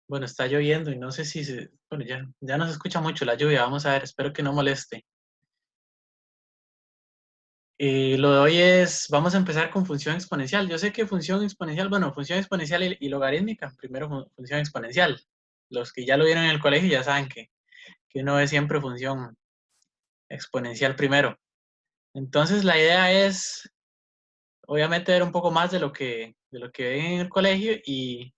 Bueno, está lloviendo y no sé si se... Bueno, ya no se escucha mucho la lluvia. Vamos a ver, espero que no moleste. Lo de hoy es, vamos a empezar con función exponencial. Yo sé que función exponencial, bueno, función exponencial y logarítmica. Primero función exponencial. Los que ya lo vieron en el colegio ya saben que uno ve siempre función exponencial primero. Entonces la idea es, obviamente, ver un poco más de lo que ven en el colegio y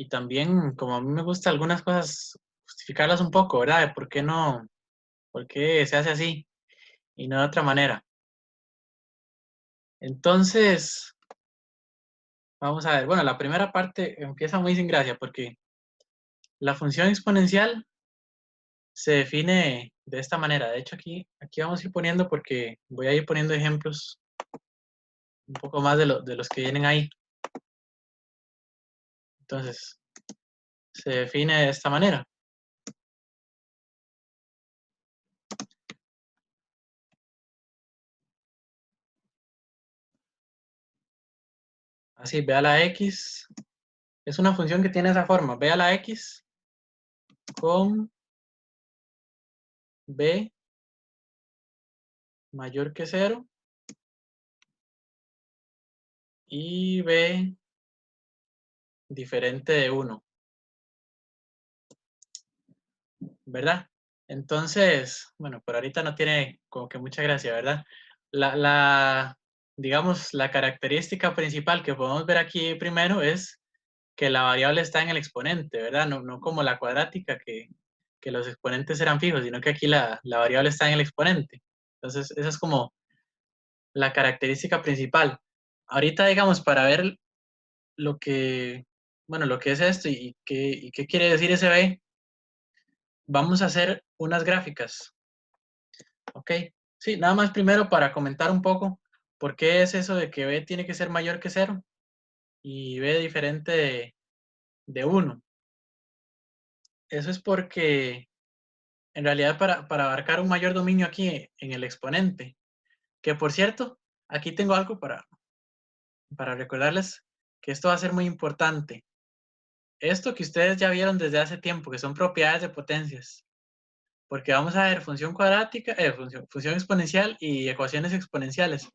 también, como a mí me gusta algunas cosas, justificarlas un poco, ¿verdad? De por qué no, por qué se hace así y no de otra manera. Entonces, vamos a ver. Bueno, la primera parte empieza muy sin gracia porque la función exponencial se define de esta manera. De hecho, aquí vamos a ir poniendo porque voy a ir poniendo ejemplos un poco más de los que vienen ahí. Entonces, se define de esta manera. Así, vea la x. Es una función que tiene esa forma. Vea la x con b mayor que 0 y b diferente de 1, ¿verdad? Entonces, bueno, por ahorita no tiene como que mucha gracia, ¿verdad? Digamos, la característica principal que podemos ver aquí primero es que la variable está en el exponente, ¿verdad? No como la cuadrática, que los exponentes eran fijos, sino que aquí la variable está en el exponente. Entonces, esa es como la característica principal. Ahorita, digamos, para ver lo que, bueno, lo que es esto y qué quiere decir ese b, vamos a hacer unas gráficas, ¿ok? Sí, nada más primero para comentar un poco por qué es eso de que b tiene que ser mayor que 0 y b diferente de 1. Eso es porque, en realidad, para abarcar un mayor dominio aquí en el exponente, que por cierto, aquí tengo algo para recordarles que esto va a ser muy importante. Esto que ustedes ya vieron desde hace tiempo, que son propiedades de potencias, porque vamos a ver función cuadrática, función exponencial y ecuaciones exponenciales.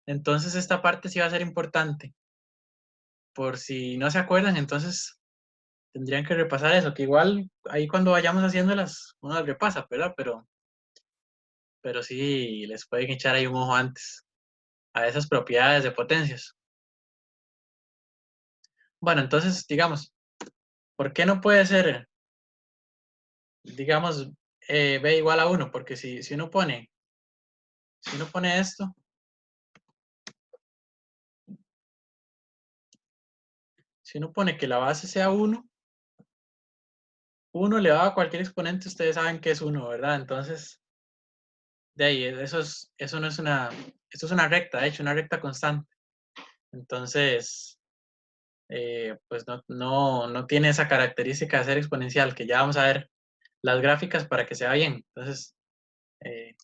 Entonces esta parte sí va a ser importante. Por si no se acuerdan, entonces tendrían que repasar eso, que igual ahí cuando vayamos haciéndolas, uno las repasa, ¿verdad? Pero sí les pueden echar ahí un ojo antes a esas propiedades de potencias. Bueno, entonces, digamos, ¿por qué no puede ser, digamos, b igual a 1? Porque si uno pone esto, si uno pone que la base sea 1, 1 elevado a cualquier exponente, ustedes saben que es 1, ¿verdad? Entonces, de ahí, eso no es esto es una recta, de hecho, una recta constante. Entonces, pues no tiene esa característica de ser exponencial, que ya vamos a ver las gráficas para que se vea bien. Entonces, eh,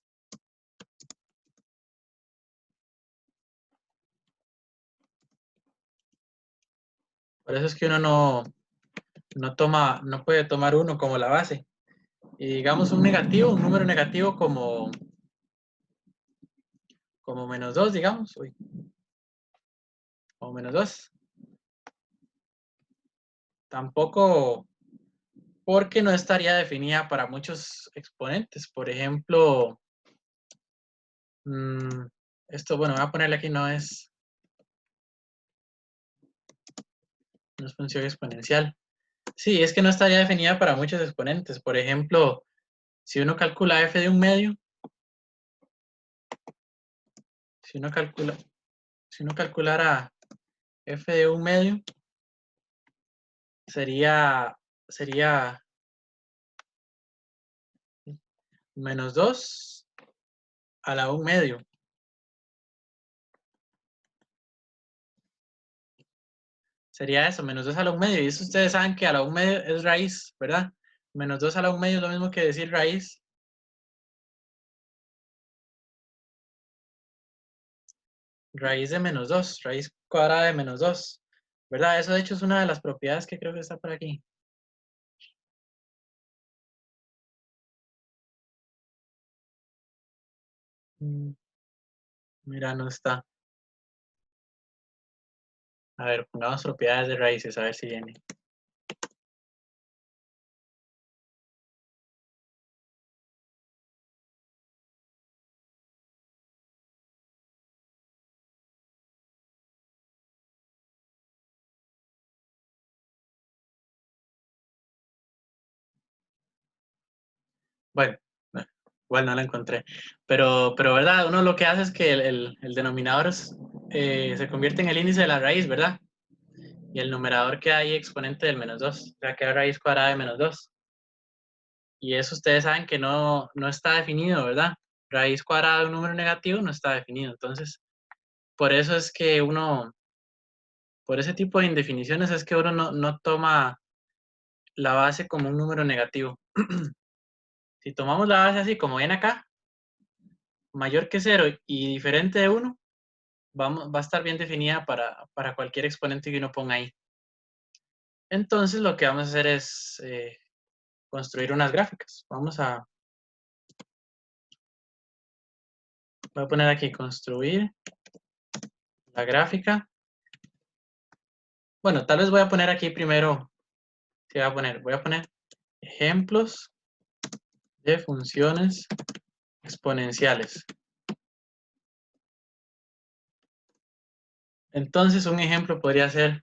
por eso es que uno no puede tomar 1 como la base. Y digamos un número negativo como -2, digamos, como -2. Tampoco, porque no estaría definida para muchos exponentes. Por ejemplo, esto, bueno, voy a ponerle aquí, no es función exponencial. Sí, es que no estaría definida para muchos exponentes. Por ejemplo, si uno calcula f de un medio, si uno calcula, si uno calculara f de un medio, sería -2 a la 1 medio. Sería eso, -2 a la 1 medio. Y eso ustedes saben que a la 1 medio es raíz, ¿verdad? -2 a la 1 medio es lo mismo que decir raíz de -2, raíz cuadrada de -2. ¿verdad? Eso de hecho es una de las propiedades que creo que está por aquí. Mm, Mira, no está. A ver, pongamos propiedades de raíces, a ver si viene. Bueno, igual no la encontré. Pero, ¿verdad? Uno lo que hace es que el denominador se convierte en el índice de la raíz, ¿verdad? Y el numerador queda ahí exponente del -2, o sea, queda raíz cuadrada de -2. Y eso ustedes saben que no está definido, ¿verdad? Raíz cuadrada de un número negativo no está definido. Entonces, por eso es que uno, por ese tipo de indefiniciones es que uno no toma la base como un número negativo. Si tomamos la base así como viene acá, mayor que 0 y diferente de 1, va a estar bien definida para cualquier exponente que uno ponga ahí. Entonces, lo que vamos a hacer es construir unas gráficas. Voy a poner aquí construir la gráfica. Bueno, tal vez voy a poner aquí primero, voy a poner ejemplos de funciones exponenciales. Entonces, un ejemplo podría ser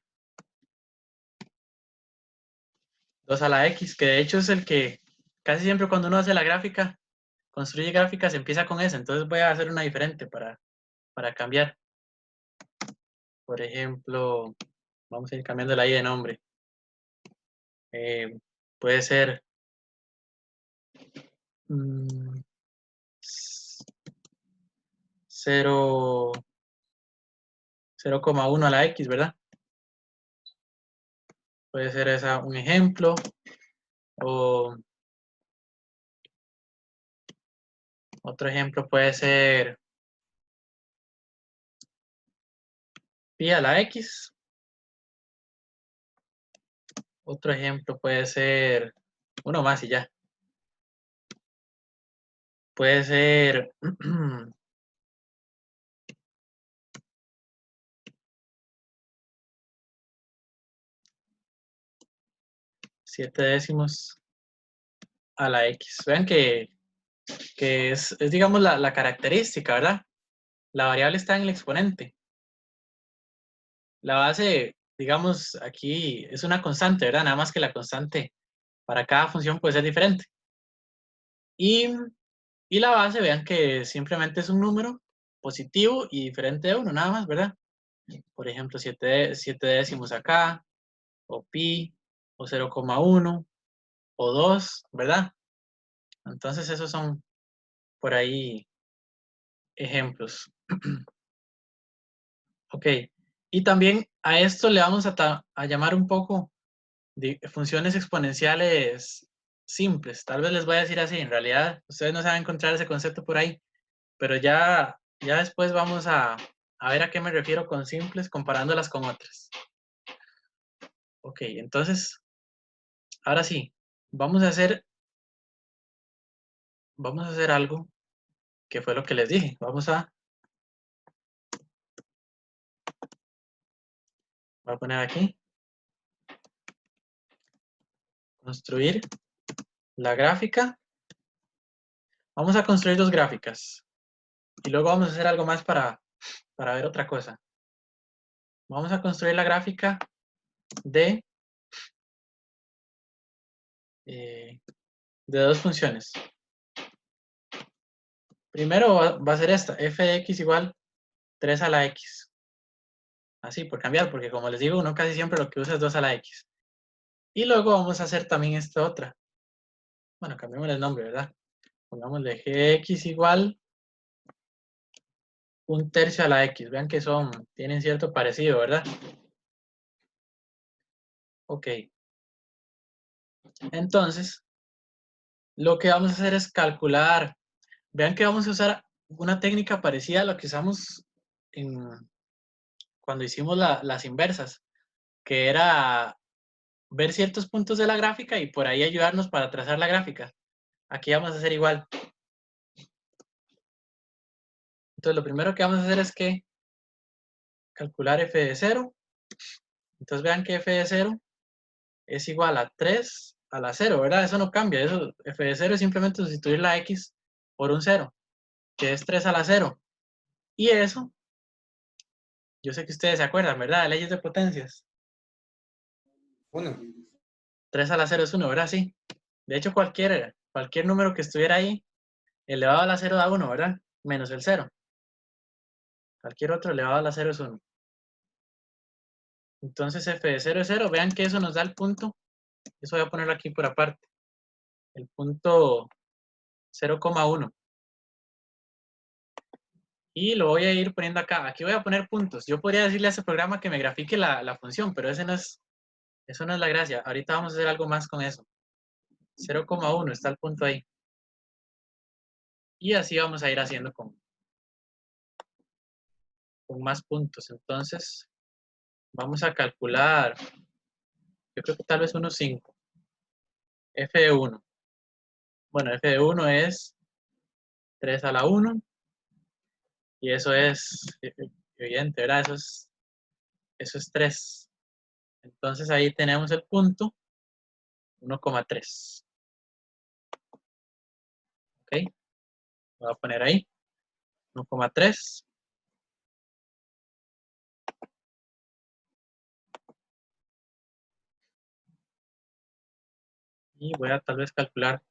2 a la x, que de hecho es el que casi siempre cuando uno hace la gráfica, construye gráficas, empieza con esa. Entonces voy a hacer una diferente para cambiar. Por ejemplo, vamos a ir cambiándola ahí de nombre. Puede ser 0, 0,1 a la x, ¿verdad? Puede ser esa un ejemplo. O otro ejemplo puede ser pi a la x. Otro ejemplo puede ser uno más y ya. Puede ser 7 décimos a la x. Vean que es digamos, la característica, ¿verdad? La variable está en el exponente. La base, digamos, aquí es una constante, ¿verdad? Nada más que la constante para cada función puede ser diferente. Y, y la base, vean que simplemente es un número positivo y diferente de uno, nada más, ¿verdad? Por ejemplo, 7 décimos acá, o pi, o 0,1, o 2, ¿verdad? Entonces esos son por ahí ejemplos. Ok. Y también a esto le vamos a llamar un poco de funciones exponenciales simples. Tal vez les voy a decir así. En realidad, ustedes no saben encontrar ese concepto por ahí. Pero ya después vamos a ver a qué me refiero con simples comparándolas con otras. Ok, entonces, ahora sí, vamos a hacer, vamos a hacer algo que fue lo que les dije. Voy a poner aquí, construir la gráfica. Vamos a construir dos gráficas. Y luego vamos a hacer algo más para ver otra cosa. Vamos a construir la gráfica de, de dos funciones. Primero va a ser esta, f de x igual 3 a la x. Así, por cambiar, porque como les digo, uno casi siempre lo que usa es 2 a la x. Y luego vamos a hacer también esta otra. Bueno, cambiamos el nombre, ¿verdad? Pongámosle gx igual 1/3 a la x. Vean que tienen cierto parecido, ¿verdad? Ok. Entonces, lo que vamos a hacer es calcular. Vean que vamos a usar una técnica parecida a lo que usamos cuando hicimos las inversas. que era ver ciertos puntos de la gráfica y por ahí ayudarnos para trazar la gráfica. Aquí vamos a hacer igual. Entonces, lo primero que vamos a hacer es que calcular f de 0. Entonces, vean que f de 0 es igual a 3 a la 0, ¿verdad? Eso no cambia. Eso, f de 0 es simplemente sustituir la x por un 0, que es 3 a la 0. Y eso, yo sé que ustedes se acuerdan, ¿verdad? De leyes de potencias. 1. 3 a la 0 es 1, ¿verdad? Sí. De hecho, cualquier número que estuviera ahí, elevado a la 0 da 1, ¿verdad? Menos el 0. Cualquier otro elevado a la 0 es 1. Entonces, f de 0 es 0. Vean que eso nos da el punto. Eso voy a ponerlo aquí por aparte. El punto 0,1. Y lo voy a ir poniendo acá. Aquí voy a poner puntos. Yo podría decirle a ese programa que me grafique la función, pero eso no es la gracia. Ahorita vamos a hacer algo más con eso. 0,1 está el punto ahí. Y así vamos a ir haciendo con más puntos. Entonces, vamos a calcular, yo creo que tal vez unos 5. F de 1. Bueno, f de 1 es 3 a la 1. Y eso es evidente, ¿verdad? Eso es 3. Entonces ahí tenemos el punto 1,3. ¿Ok? Lo voy a poner ahí. 1,3. Y voy a tal vez calcular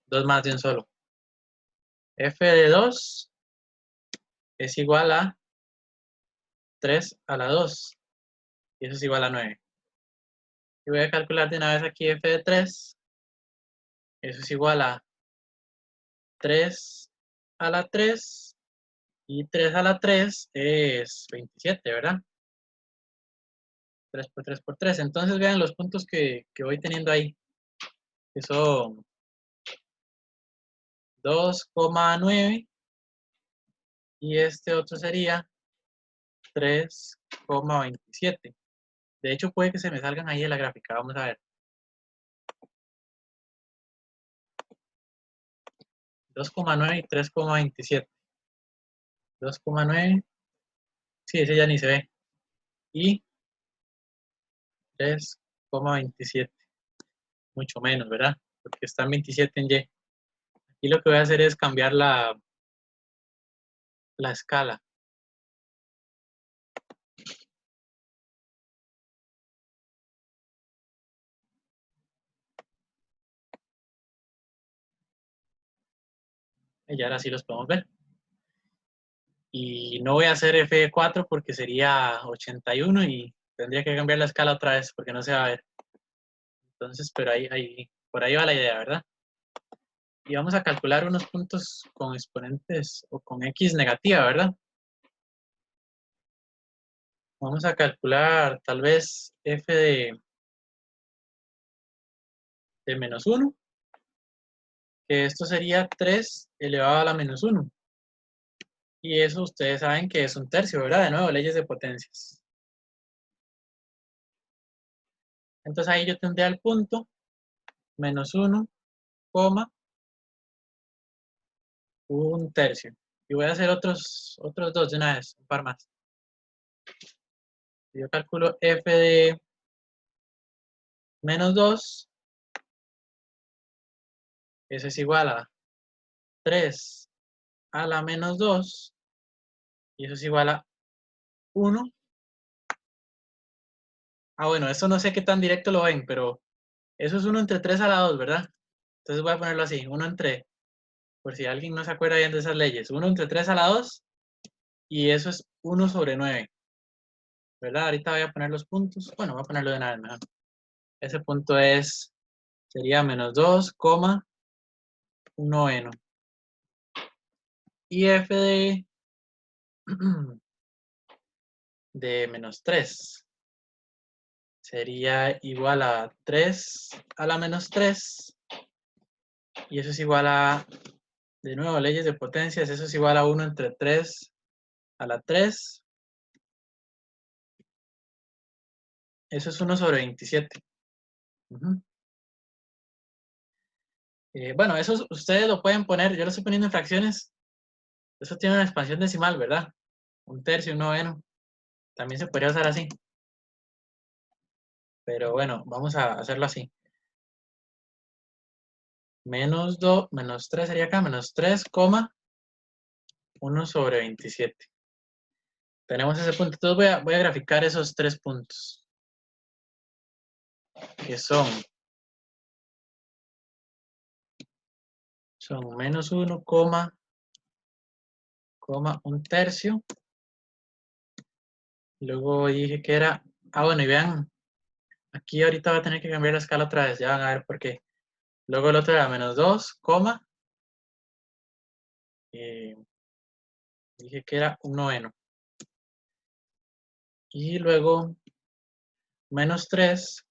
dos más de un solo. F de 2 es igual a 3 a la 2. Y eso es igual a 9. Y voy a calcular de una vez aquí f de 3. Eso es igual a 3 a la 3. Y 3 a la 3 es 27, ¿verdad? 3 por 3 por 3. Entonces vean los puntos que voy teniendo ahí. Que son 2,9. Y este otro sería 3,27. De hecho, puede que se me salgan ahí en la gráfica. Vamos a ver. 2,9 y 3,27. 2,9. Sí, ese ya ni se ve. Y 3,27. Mucho menos, ¿verdad? Porque está en 27 en Y. Aquí lo que voy a hacer es cambiar la escala. Y ahora sí los podemos ver. Y no voy a hacer F4 porque sería 81 y tendría que cambiar la escala otra vez porque no se va a ver. Entonces, pero por ahí va la idea, ¿verdad? Y vamos a calcular unos puntos con exponentes o con X negativa, ¿verdad? Vamos a calcular tal vez F de menos 1, que esto sería 3 elevado a la menos 1. Y eso ustedes saben que es un tercio, ¿verdad? De nuevo, leyes de potencias. Entonces ahí yo tendría el punto menos 1, un tercio. Y voy a hacer otros dos de una vez, un par más. Yo calculo f de menos 2, eso es igual a 3 a la menos 2, y eso es igual a 1. Ah, bueno, eso no sé qué tan directo lo ven, pero eso es 1 entre 3 a la 2, ¿verdad? Entonces voy a ponerlo así, 1 entre, por si alguien no se acuerda bien de esas leyes, 1 entre 3 a la 2, y eso es 1 sobre 9, ¿verdad? Ahorita voy a poner los puntos. Bueno, voy a ponerlo de una vez mejor. Ese punto sería menos 2, 1 noveno. Y f de menos 3 sería igual a 3 a la menos 3. Y eso es igual a, de nuevo, leyes de potencias, eso es igual a 1 entre 3 a la 3. Eso es 1/27. Ujú. Bueno, eso ustedes lo pueden poner, yo lo estoy poniendo en fracciones. Eso tiene una expansión decimal, ¿verdad? 1/3, 1/9. También se podría usar así. Pero bueno, vamos a hacerlo así. Menos 3 sería acá, menos 3, 1/27. Tenemos ese punto. Entonces voy a graficar esos 3 puntos. Que son menos 1, 1/3. Luego dije que era... Ah, bueno, y vean, aquí ahorita va a tener que cambiar la escala otra vez. Ya van a ver por qué. Luego el otro era menos 2, eh, dije que era 1/9. Y luego menos 3,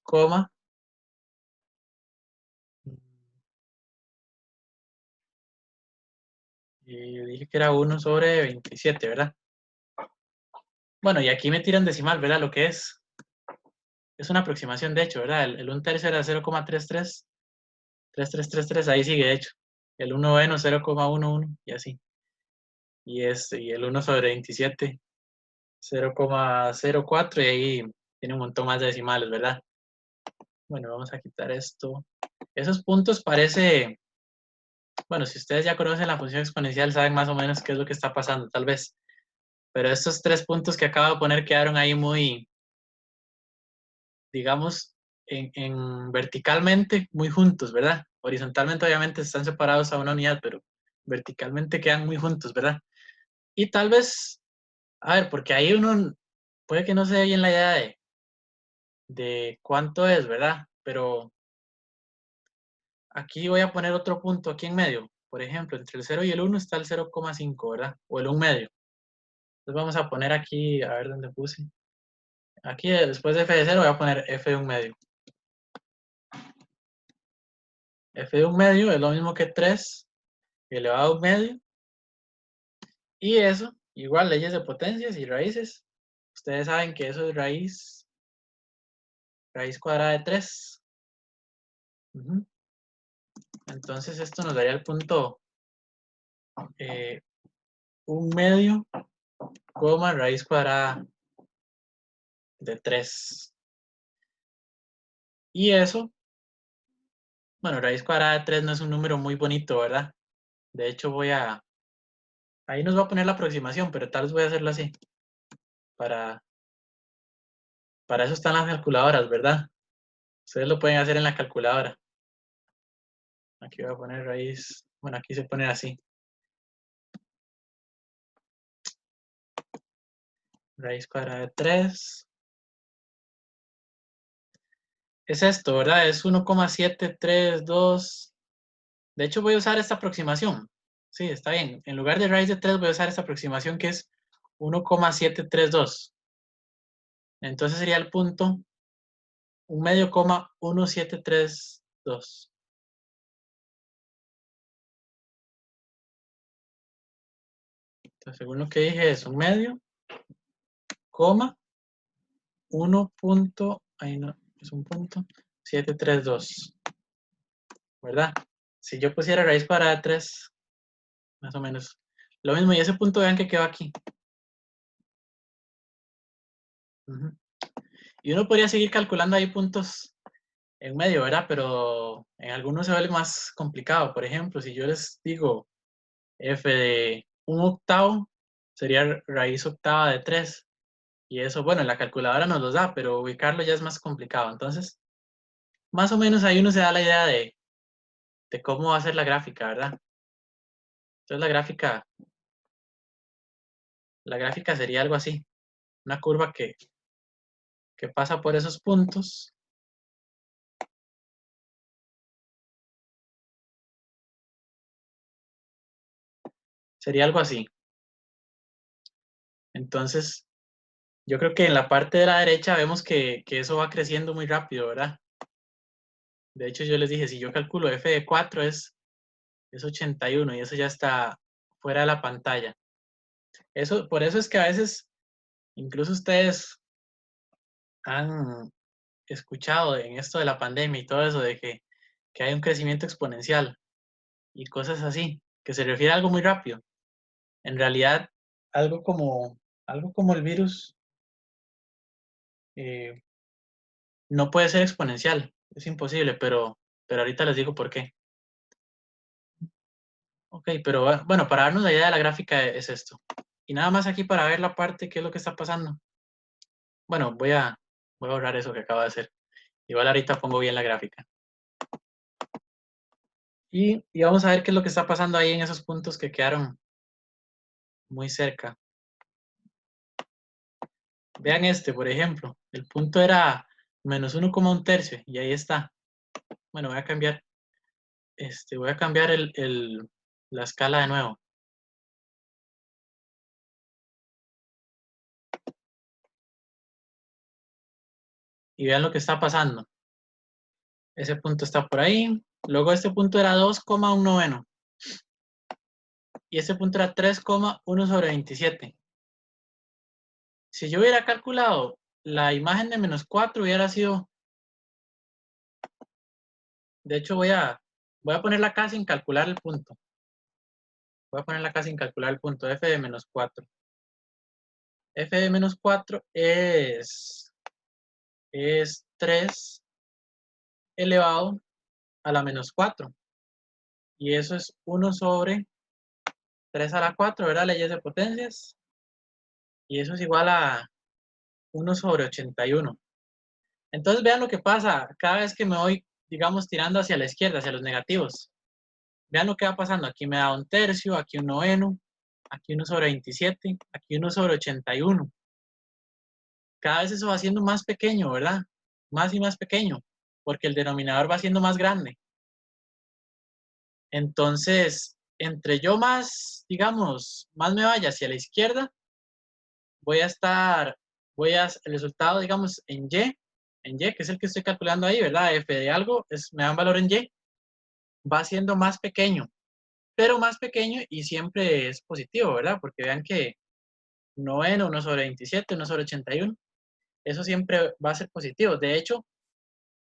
y dije que era 1/27, ¿verdad? Bueno, y aquí me tiran decimal, ¿verdad? Lo que es una aproximación, de hecho, ¿verdad? El 1/3 era 0,3333, ahí sigue, de hecho. El 1/n 0,11 y así. Y el 1/27, 0,04 y ahí tiene un montón más de decimales, ¿verdad? Bueno, vamos a quitar esto. Esos puntos parece, bueno, si ustedes ya conocen la función exponencial, saben más o menos qué es lo que está pasando, tal vez. Pero estos 3 puntos que acabo de poner quedaron ahí muy, digamos, en verticalmente muy juntos, ¿verdad? Horizontalmente obviamente están separados a una unidad, pero verticalmente quedan muy juntos, ¿verdad? Y tal vez, a ver, porque ahí uno puede que no se dé bien la idea de cuánto es, ¿verdad? Pero aquí voy a poner otro punto aquí en medio. Por ejemplo, entre el 0 y el 1 está el 0,5, ¿verdad? O el 1 medio. Entonces vamos a poner aquí, a ver dónde puse. Aquí después de f de 0 voy a poner f de 1 medio. F de 1 medio es lo mismo que 3 elevado a 1 medio. Y eso, igual leyes de potencias y raíces. Ustedes saben que eso es raíz cuadrada de 3. Entonces esto nos daría el punto 1 medio, raíz cuadrada de 3. Y eso, bueno, raíz cuadrada de 3 no es un número muy bonito, ¿verdad? De hecho ahí nos va a poner la aproximación, pero tal vez voy a hacerlo así. Para eso están las calculadoras, ¿verdad? Ustedes lo pueden hacer en la calculadora. Aquí voy a poner raíz, bueno, aquí se pone así. Raíz cuadrada de 3. Es esto, ¿verdad? Es 1,732. De hecho, voy a usar esta aproximación. Sí, está bien. En lugar de raíz de 3 voy a usar esta aproximación que es 1,732. Entonces sería el punto 1 medio, 1,732. Entonces, según lo que dije, es 1 medio, 1 punto, ahí no, es un punto, 732. ¿Verdad? Si yo pusiera raíz cuadrada de 3, más o menos. Lo mismo, y ese punto vean que quedó aquí. Y uno podría seguir calculando ahí puntos en medio, ¿verdad? Pero en algunos se vuelve más complicado. Por ejemplo, si yo les digo f de 1/8, sería raíz octava de 3. Y eso, bueno, en la calculadora nos los da, pero ubicarlo ya es más complicado. Entonces, más o menos ahí uno se da la idea de cómo va a ser la gráfica, ¿verdad? Entonces la gráfica sería algo así. Una curva que pasa por esos puntos. Sería algo así. Entonces, yo creo que en la parte de la derecha vemos que eso va creciendo muy rápido, ¿verdad? De hecho, yo les dije, si yo calculo f de 4 es 81 y eso ya está fuera de la pantalla. Por eso es que a veces, incluso ustedes han escuchado en esto de la pandemia y todo eso, de que hay un crecimiento exponencial y cosas así, que se refiere a algo muy rápido. En realidad, algo como, algo como el virus eh, no puede ser exponencial, es imposible, pero ahorita les digo por qué. Ok, pero bueno, para darnos la idea de la gráfica es esto. Y nada más aquí para ver la parte, qué es lo que está pasando. Bueno, voy a borrar eso que acabo de hacer. Igual ahorita pongo bien la gráfica. Y vamos a ver qué es lo que está pasando ahí en esos puntos que quedaron muy cerca. Vean este, por ejemplo. El punto era menos 1,1 y ahí está. Bueno, voy a cambiar la escala de nuevo. Y vean lo que está pasando. Ese punto está por ahí. Luego este punto era 2,1. Y este punto era 3,1/27. Si yo hubiera calculado la imagen de -4 hubiera sido... De hecho, voy a ponerla acá sin calcular el punto. Voy a ponerla acá sin calcular el punto. F de -4. F de -4 es 3 elevado a la -4. Y eso es 1/3 a la 4, ¿verdad? Leyes de potencias. Y eso es igual a 1/81. Entonces vean lo que pasa cada vez que me voy, digamos, tirando hacia la izquierda, hacia los negativos. Vean lo que va pasando. Aquí me da 1/3, aquí 1/9, aquí 1/27, aquí 1/81. Cada vez eso va siendo más pequeño, ¿verdad? Más y más pequeño, porque el denominador va siendo más grande. Entonces, entre yo más, digamos, más me vaya hacia la izquierda, el resultado, digamos, en Y, que es el que estoy calculando ahí, ¿verdad? F de algo, me da un valor en Y, va siendo más pequeño, pero más pequeño y siempre es positivo, ¿verdad? Porque vean que 1/9, 1/27, 1/81, eso siempre va a ser positivo. De hecho,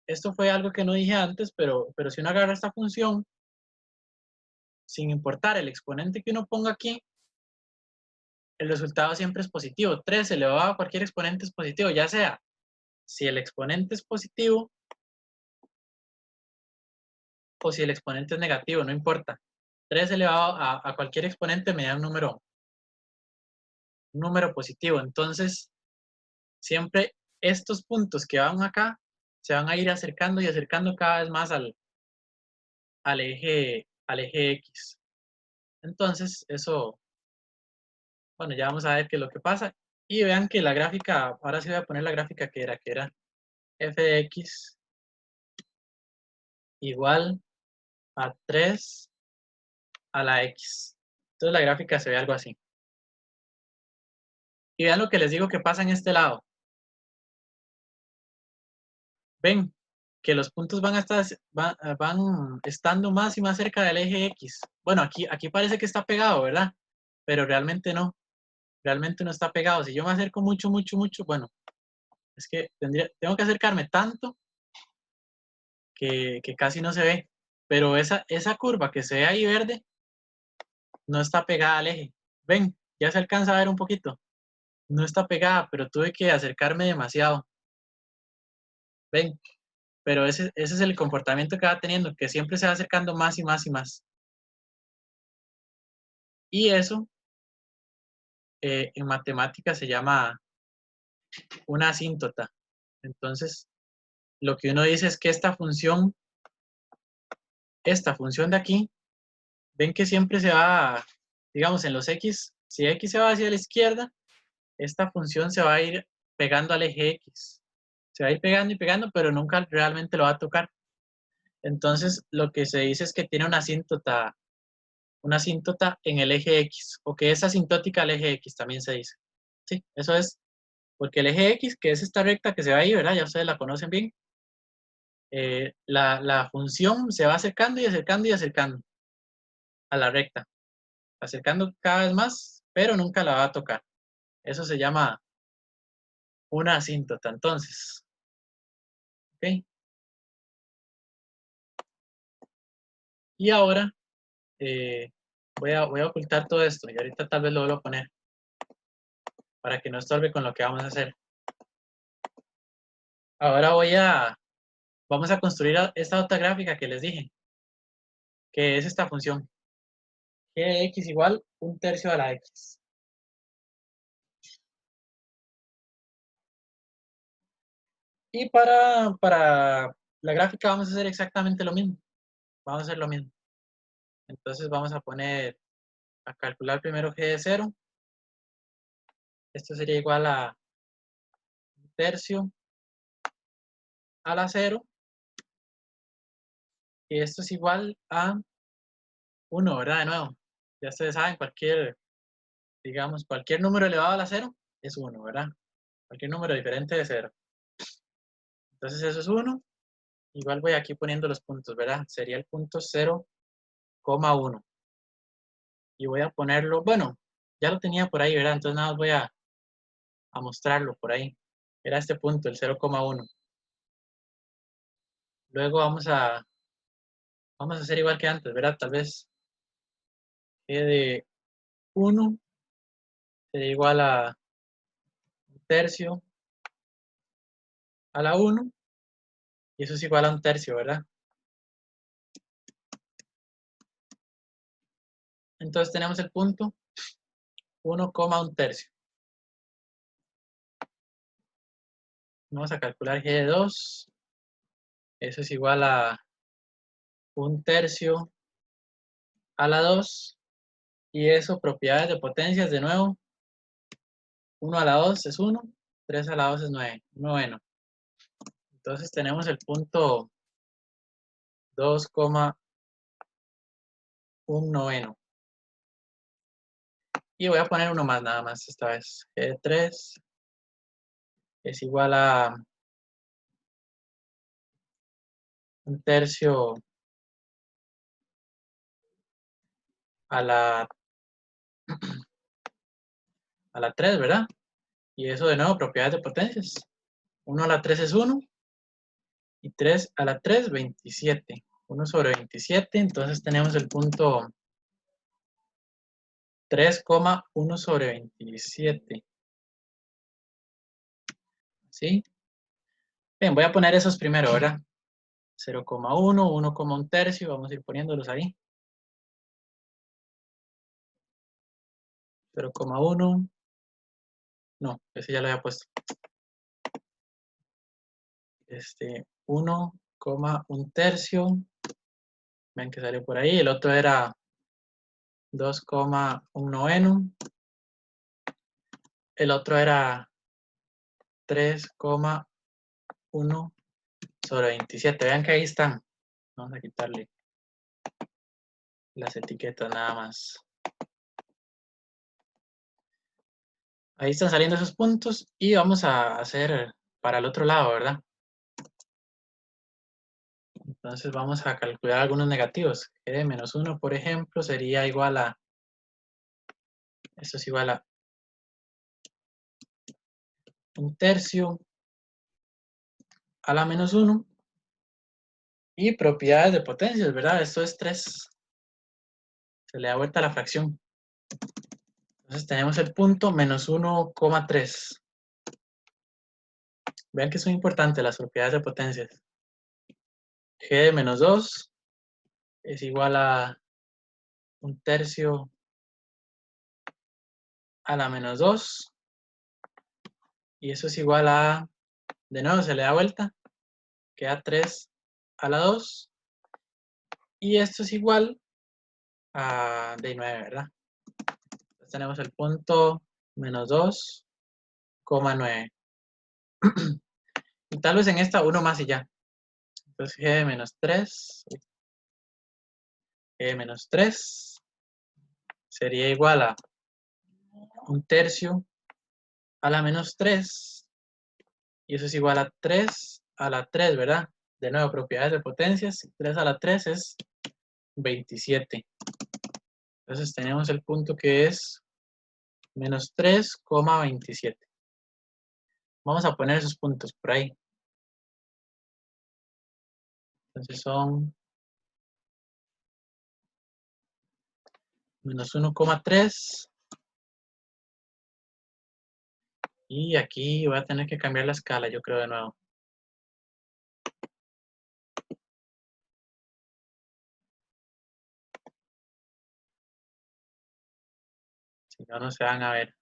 esto fue algo que no dije antes, pero si uno agarra esta función, sin importar el exponente que uno ponga aquí, el resultado siempre es positivo. 3 elevado a cualquier exponente es positivo, ya sea si el exponente es positivo o si el exponente es negativo, no importa. 3 elevado a cualquier exponente me da un número positivo. Entonces, siempre estos puntos que van acá se van a ir acercando y acercando cada vez más al eje X. Entonces, eso, bueno, ya vamos a ver qué es lo que pasa. Y vean que la gráfica, ahora sí voy a poner la gráfica que era f de x igual a 3 a la x. Entonces la gráfica se ve algo así. Y vean lo que les digo que pasa en este lado. Ven que los puntos van estando más y más cerca del eje X. Bueno, aquí parece que está pegado, ¿verdad? Pero realmente no está pegado. Si yo me acerco mucho, mucho, mucho, bueno, es que tengo que acercarme tanto que casi no se ve. Pero esa curva que se ve ahí verde no está pegada al eje. Ven, ya se alcanza a ver un poquito. No está pegada, pero tuve que acercarme demasiado. Ven, pero ese es el comportamiento que va teniendo, que siempre se va acercando más y más y más. Y eso en matemáticas se llama una asíntota. Entonces, lo que uno dice es que esta función de aquí, ven que siempre se va, digamos, en los X, si X se va hacia la izquierda, esta función se va a ir pegando al eje X. Se va a ir pegando y pegando, pero nunca realmente lo va a tocar. Entonces, lo que se dice es que tiene una asíntota en el eje X, o que es asintótica al eje X, también se dice. Sí, eso es, porque el eje X, que es esta recta que se va ahí, ¿verdad? Ya ustedes la conocen bien. La función se va acercando y acercando y acercando a la recta, acercando cada vez más, pero nunca la va a tocar. Eso se llama una asíntota. Entonces, Ok. Y ahora voy a ocultar todo esto y ahorita tal vez lo vuelvo a poner para que no estorbe con lo que vamos a hacer. Ahora vamos a construir esta otra gráfica que les dije, que es esta función. G de x igual 1/3 a la x. Y para la gráfica vamos a hacer exactamente lo mismo. Vamos a hacer lo mismo. Entonces vamos a calcular primero g de 0. Esto sería igual a 1/3 a la 0. Y esto es igual a 1, ¿verdad? De nuevo. Ya ustedes saben, digamos, cualquier número elevado a la 0 es 1, ¿verdad? Cualquier número diferente de 0. Entonces eso es 1. Igual voy aquí poniendo los puntos, ¿verdad? Sería el punto 0,1. Y voy a ponerlo, bueno, ya lo tenía por ahí, ¿verdad? Entonces nada más voy a mostrarlo por ahí. Era este punto, el 0,1. Luego vamos a hacer igual que antes, ¿verdad? Tal vez g de 1 sería igual a 1/3 a la 1. Y eso es igual a 1/3, ¿verdad? Entonces tenemos el punto 1,1/3. Vamos a calcular g de 2. Eso es igual a 1/3 a la 2. Y eso, propiedades de potencias, de nuevo. 1 a la 2 es 1. 3 a la 2 es 9. Noveno. Entonces tenemos el punto 2,1 noveno. Y voy a poner uno más, nada más esta vez. G de 3 es igual a 1/3 a la 3, ¿verdad? Y eso de nuevo, propiedades de potencias. 1 a la 3 es 1. Y 3 a la 3, 27. 1 sobre 27. Entonces tenemos el punto 3,1 sobre 27. ¿Sí? Bien, voy a poner esos primero, ¿verdad? 0,1, 1,1/3. Vamos a ir poniéndolos ahí. 0,1. No, ese ya lo había puesto. 1,1/3. Ven que salió por ahí. El otro era 2,1 noveno. El otro era 3,1 sobre 27. Vean que ahí están. Vamos a quitarle las etiquetas nada más. Ahí están saliendo esos puntos y vamos a hacer para el otro lado, ¿verdad? Entonces vamos a calcular algunos negativos. G de -1, por ejemplo, sería igual a, esto es igual a 1/3 a la -1. Y propiedades de potencias, ¿verdad? Esto es 3. Se le da vuelta a la fracción. Entonces tenemos el punto -1,3. Vean que son importantes las propiedades de potencias. G de -2 es igual a 1/3 a la -2. Y eso es igual a, de nuevo se le da vuelta, queda 3 a la 2. Y esto es igual a de 9, ¿verdad? Entonces tenemos el punto -2,9. Y tal vez en esta uno más y ya. Entonces g de -3 sería igual a 1/3 a la -3. Y eso es igual a 3 a la 3, ¿verdad? De nuevo, propiedades de potencias. 3 a la 3 es 27. Entonces tenemos el punto que es -3,27. Vamos a poner esos puntos por ahí. Entonces son menos 1,3. Y aquí voy a tener que cambiar la escala, yo creo, de nuevo. Si no, no se van a ver.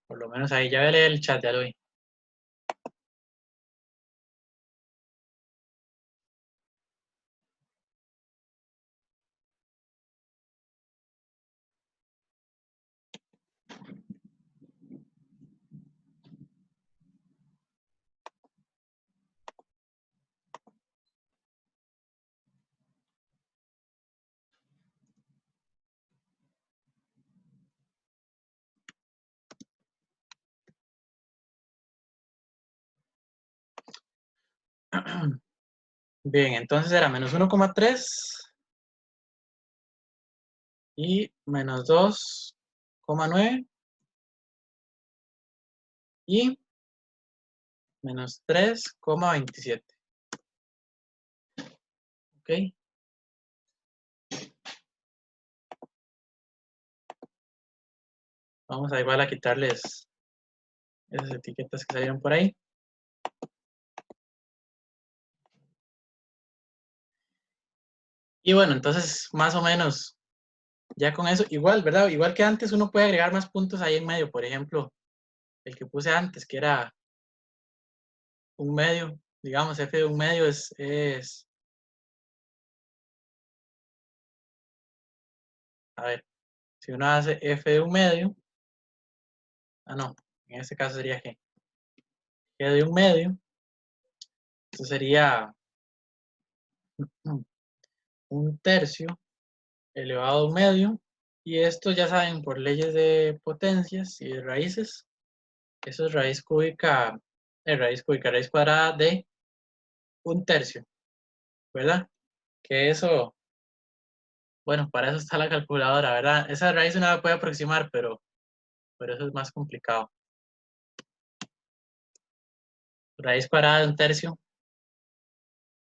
Por lo menos ahí ya voy a leer el chat, ya lo vi. Bien, entonces era menos 1,3 y menos 2,9 y menos 3,27. ¿Ok? Vamos a igual a quitarles esas etiquetas que salieron por ahí. Y bueno, entonces más o menos ya con eso, igual, ¿verdad? Igual que antes uno puede agregar más puntos ahí en medio. Por ejemplo, el que puse antes, que era un medio, digamos, f de un medio a ver, si uno hace f de un medio, no, en este caso sería g de un medio, esto sería 1/3 elevado a un medio, y esto ya saben, por leyes de potencias y de raíces, eso es raíz cúbica, raíz cuadrada de 1/3, ¿verdad? Que eso, bueno, para eso está la calculadora, ¿verdad? Esa raíz uno la puede aproximar, pero eso es más complicado. Raíz cuadrada de 1/3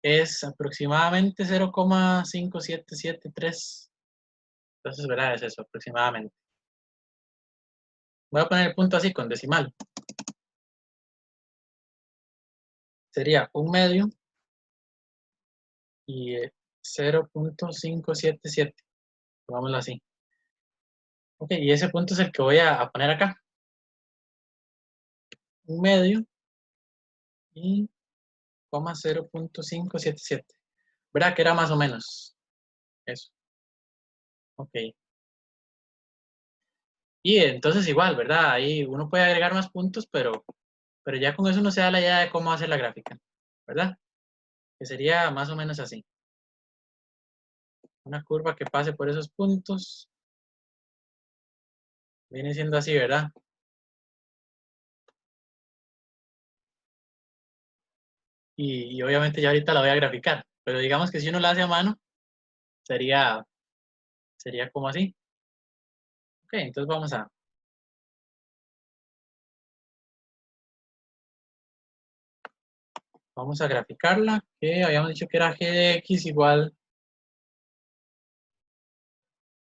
es aproximadamente 0,5773. Entonces, ¿verdad? Es eso, aproximadamente. Voy a poner el punto así, con decimal. Sería un medio y 0,577. Pongámoslo así. Ok, y ese punto es el que voy a poner acá. Un medio y 0,577. ¿Verdad? Que era más o menos eso. Ok. Y entonces igual, ¿verdad? Ahí uno puede agregar más puntos, pero ya con eso uno se da la idea de cómo hacer la gráfica, ¿verdad? Que sería más o menos así. Una curva que pase por esos puntos. Viene siendo así, ¿verdad? Y obviamente ya ahorita la voy a graficar. Pero digamos que si uno la hace a mano, sería como así. Ok, entonces vamos a graficarla, que habíamos dicho que era g de x igual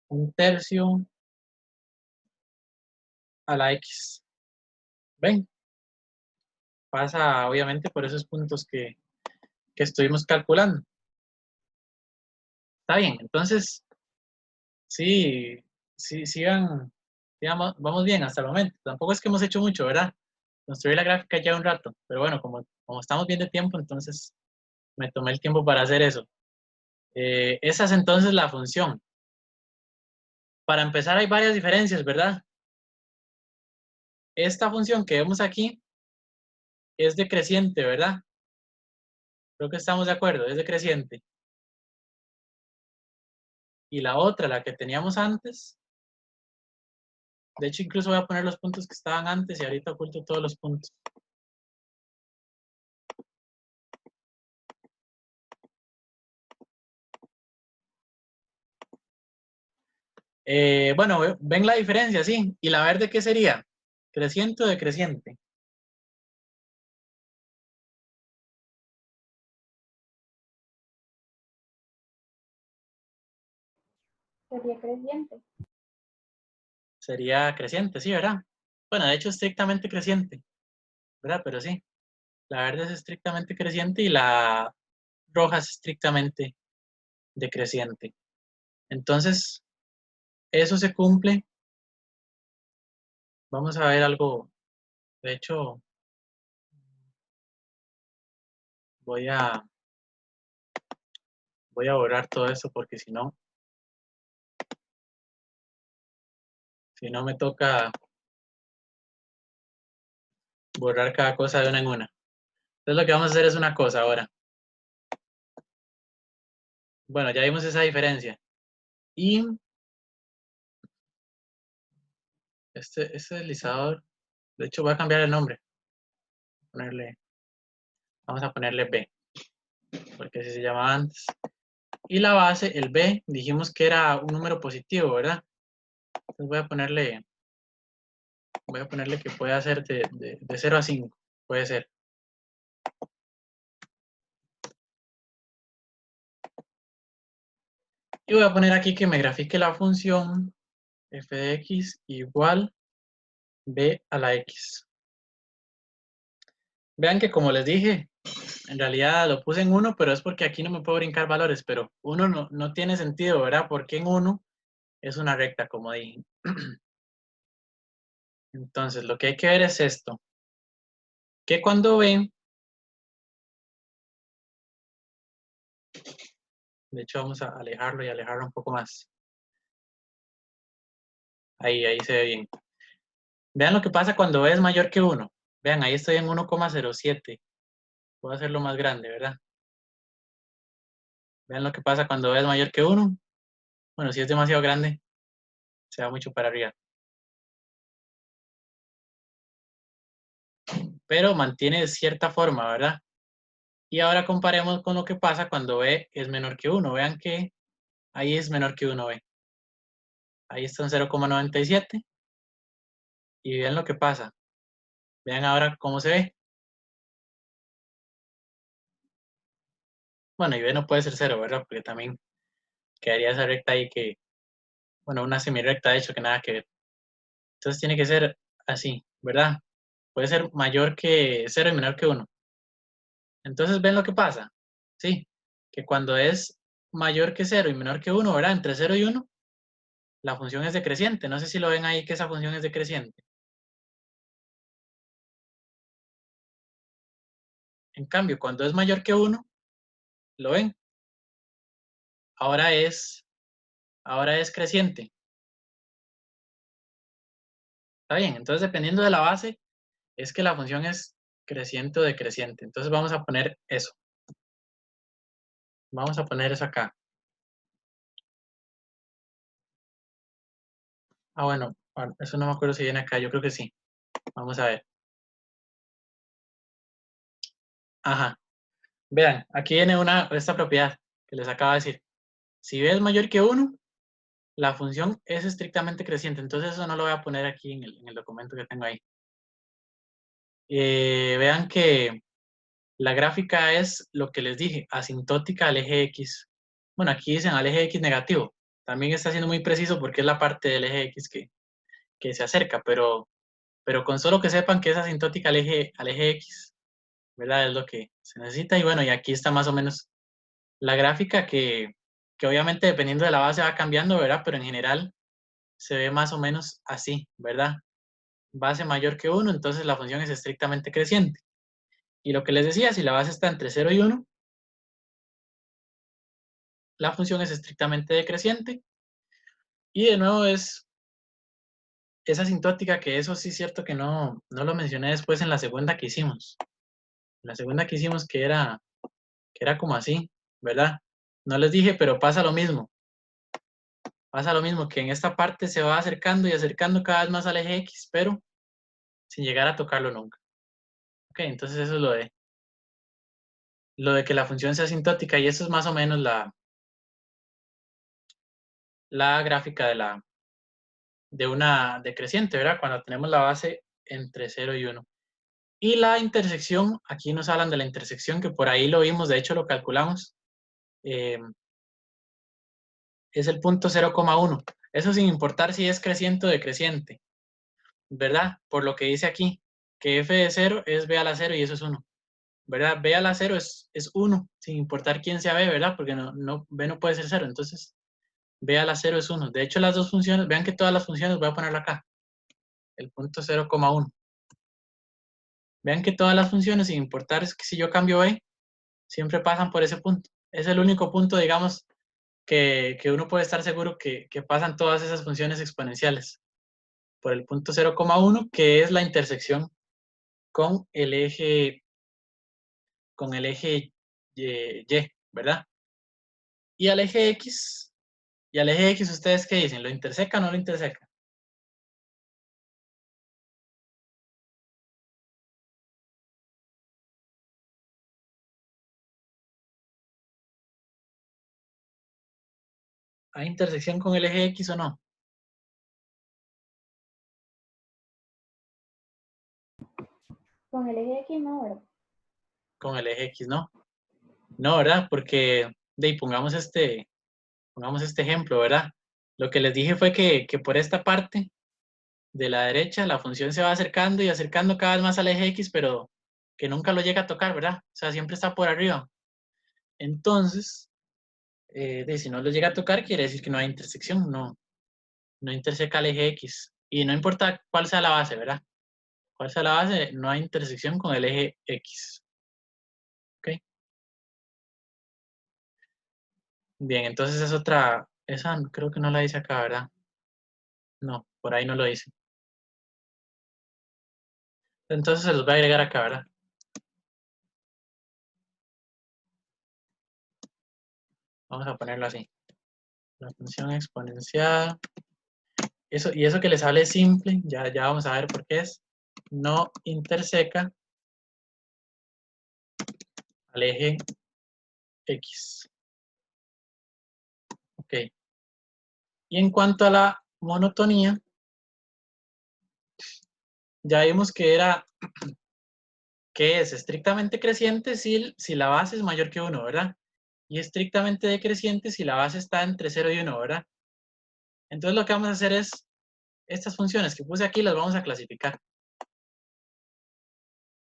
1/3 a la x. ¿Ven? Pasa obviamente por esos puntos que estuvimos calculando. Está bien, entonces sí, sí, sigan, digamos, vamos bien hasta el momento. Tampoco es que hemos hecho mucho, ¿verdad? Construir la gráfica ya un rato, pero bueno, como estamos bien de tiempo, entonces me tomé el tiempo para hacer eso. Esa es entonces la función. Para empezar hay varias diferencias, ¿verdad? Esta función que vemos aquí es decreciente, ¿verdad? Creo que estamos de acuerdo, es decreciente. Y la otra, la que teníamos antes, de hecho incluso voy a poner los puntos que estaban antes y ahorita oculto todos los puntos. Bueno, ven la diferencia, sí. ¿Y la verde qué sería? ¿Creciente o decreciente? Sería creciente. Sería creciente, sí, ¿verdad? Bueno, de hecho, estrictamente creciente, ¿verdad? Pero sí, la verde es estrictamente creciente y la roja es estrictamente decreciente. Entonces, eso se cumple. Vamos a ver algo. De hecho, voy a, voy a borrar todo esto porque si no me toca borrar cada cosa de una en una. Entonces lo que vamos a hacer es una cosa ahora. Bueno, ya vimos esa diferencia. Y este deslizador, de hecho voy a cambiar el nombre. Vamos a ponerle B, porque así se llamaba antes. Y la base, el B, dijimos que era un número positivo, ¿verdad? Entonces voy a ponerle que puede ser de 0 a 5, puede ser. Y voy a poner aquí que me grafique la función f de x igual b a la x. Vean que como les dije, en realidad lo puse en 1, pero es porque aquí no me puedo brincar valores, pero 1 no tiene sentido, ¿verdad? Porque en 1 es una recta, como dije. Entonces, lo que hay que ver es esto. Que cuando ven, de hecho vamos a alejarlo y alejarlo un poco más. Ahí se ve bien. Vean lo que pasa cuando B es mayor que 1. Vean, ahí estoy en 1,07. Puedo hacerlo más grande, ¿verdad? Vean lo que pasa cuando B es mayor que 1. Bueno, si es demasiado grande, se va mucho para arriba. Pero mantiene cierta forma, ¿verdad? Y ahora comparemos con lo que pasa cuando B es menor que 1. Vean que ahí es menor que 1 B. Ahí está en 0,97. Y vean lo que pasa. Vean ahora cómo se ve. Bueno, y B no puede ser 0, ¿verdad? Porque también quedaría esa recta ahí que, bueno, una semirecta de hecho que nada que ver. Entonces tiene que ser así, ¿verdad? Puede ser mayor que 0 y menor que 1. Entonces, ¿ven lo que pasa? Sí, que cuando es mayor que 0 y menor que 1, ¿verdad? Entre 0 y 1, la función es decreciente. No sé si lo ven ahí que esa función es decreciente. En cambio, cuando es mayor que 1, ¿lo ven? Ahora es creciente. ¿Está bien? Entonces, dependiendo de la base, es que la función es creciente o decreciente. Entonces, vamos a poner eso. Vamos a poner eso acá. Ah, bueno, eso no me acuerdo si viene acá. Yo creo que sí. Vamos a ver. Ajá. Vean, aquí viene esta propiedad que les acabo de decir. Si B es mayor que 1, la función es estrictamente creciente. Entonces eso no lo voy a poner aquí en el documento que tengo ahí. Vean que la gráfica es lo que les dije, asintótica al eje X. Bueno, aquí dicen al eje X negativo. También está siendo muy preciso porque es la parte del eje X que se acerca, pero con solo que sepan que es asintótica al eje X, ¿verdad? Es lo que se necesita. Y bueno, y aquí está más o menos la gráfica que obviamente dependiendo de la base va cambiando, ¿verdad? Pero en general se ve más o menos así, ¿verdad? Base mayor que 1, entonces la función es estrictamente creciente. Y lo que les decía, si la base está entre 0 y 1, la función es estrictamente decreciente. Y de nuevo es asintótica, que eso sí es cierto que no lo mencioné después en la segunda que hicimos. La segunda que hicimos que era como así, ¿verdad? No les dije, pero pasa lo mismo. Pasa lo mismo, que en esta parte se va acercando y acercando cada vez más al eje X, pero sin llegar a tocarlo nunca. Ok, entonces eso es lo de que la función sea asintótica, y eso es más o menos la gráfica de una decreciente, ¿verdad? Cuando tenemos la base entre 0 y 1. Y la intersección, aquí nos hablan de la intersección, que por ahí lo vimos, de hecho lo calculamos. es el punto 0,1. Eso sin importar si es creciente o decreciente, ¿verdad? Por lo que dice aquí, que f de 0 es b a la 0 y eso es 1, ¿verdad? B a la 0 es 1, sin importar quién sea b, ¿verdad? Porque b no puede ser 0, entonces b a la 0 es 1. De hecho, las dos funciones, vean que todas las funciones, voy a ponerlo acá, el punto 0,1. Vean que todas las funciones, sin importar es que si yo cambio b, siempre pasan por ese punto. Es el único punto, digamos, que uno puede estar seguro que pasan todas esas funciones exponenciales. Por el punto 0,1, que es la intersección con el eje Y, ¿verdad? Y al eje X, ¿ustedes qué dicen? ¿Lo interseca o no lo interseca? ¿Hay intersección con el eje X o no? Con el eje X no, ¿verdad? Con el eje X, ¿no? No, ¿verdad? Porque, pongamos este ejemplo, ¿verdad? Lo que les dije fue que por esta parte de la derecha la función se va acercando y acercando cada vez más al eje X, pero que nunca lo llega a tocar, ¿verdad? O sea, siempre está por arriba. Entonces, si no lo llega a tocar, quiere decir que no hay intersección, no interseca el eje X. Y no importa cuál sea la base, ¿verdad? Cuál sea la base, no hay intersección con el eje X. ¿Ok? Bien, entonces es otra, esa creo que no la dice acá, ¿verdad? No, por ahí no lo dice. Entonces se los voy a agregar acá, ¿verdad? Vamos a ponerlo así. La función exponencial. Y eso que les hablé es simple, ya vamos a ver por qué es. No interseca al eje X. Ok. Y en cuanto a la monotonía, ya vimos que es estrictamente creciente si la base es mayor que 1, ¿verdad? Y estrictamente decreciente si la base está entre 0 y 1, ¿verdad? Entonces lo que vamos a hacer es, estas funciones que puse aquí las vamos a clasificar.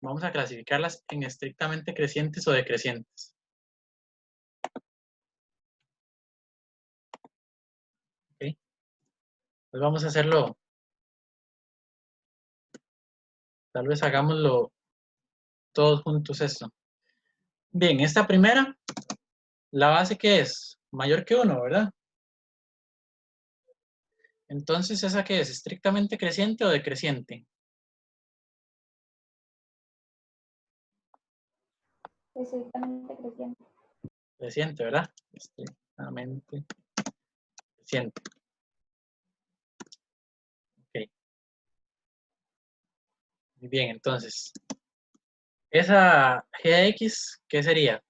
Vamos a clasificarlas en estrictamente crecientes o decrecientes. ¿Ok? Pues vamos a hacerlo, tal vez hagámoslo todos juntos esto. Bien, esta primera, la base que es mayor que 1, ¿verdad? Entonces, ¿esa qué es? ¿Estrictamente creciente o decreciente? Estrictamente creciente. Creciente, ¿verdad? Estrictamente creciente. Ok. Muy bien, entonces, esa g de x, ¿qué sería?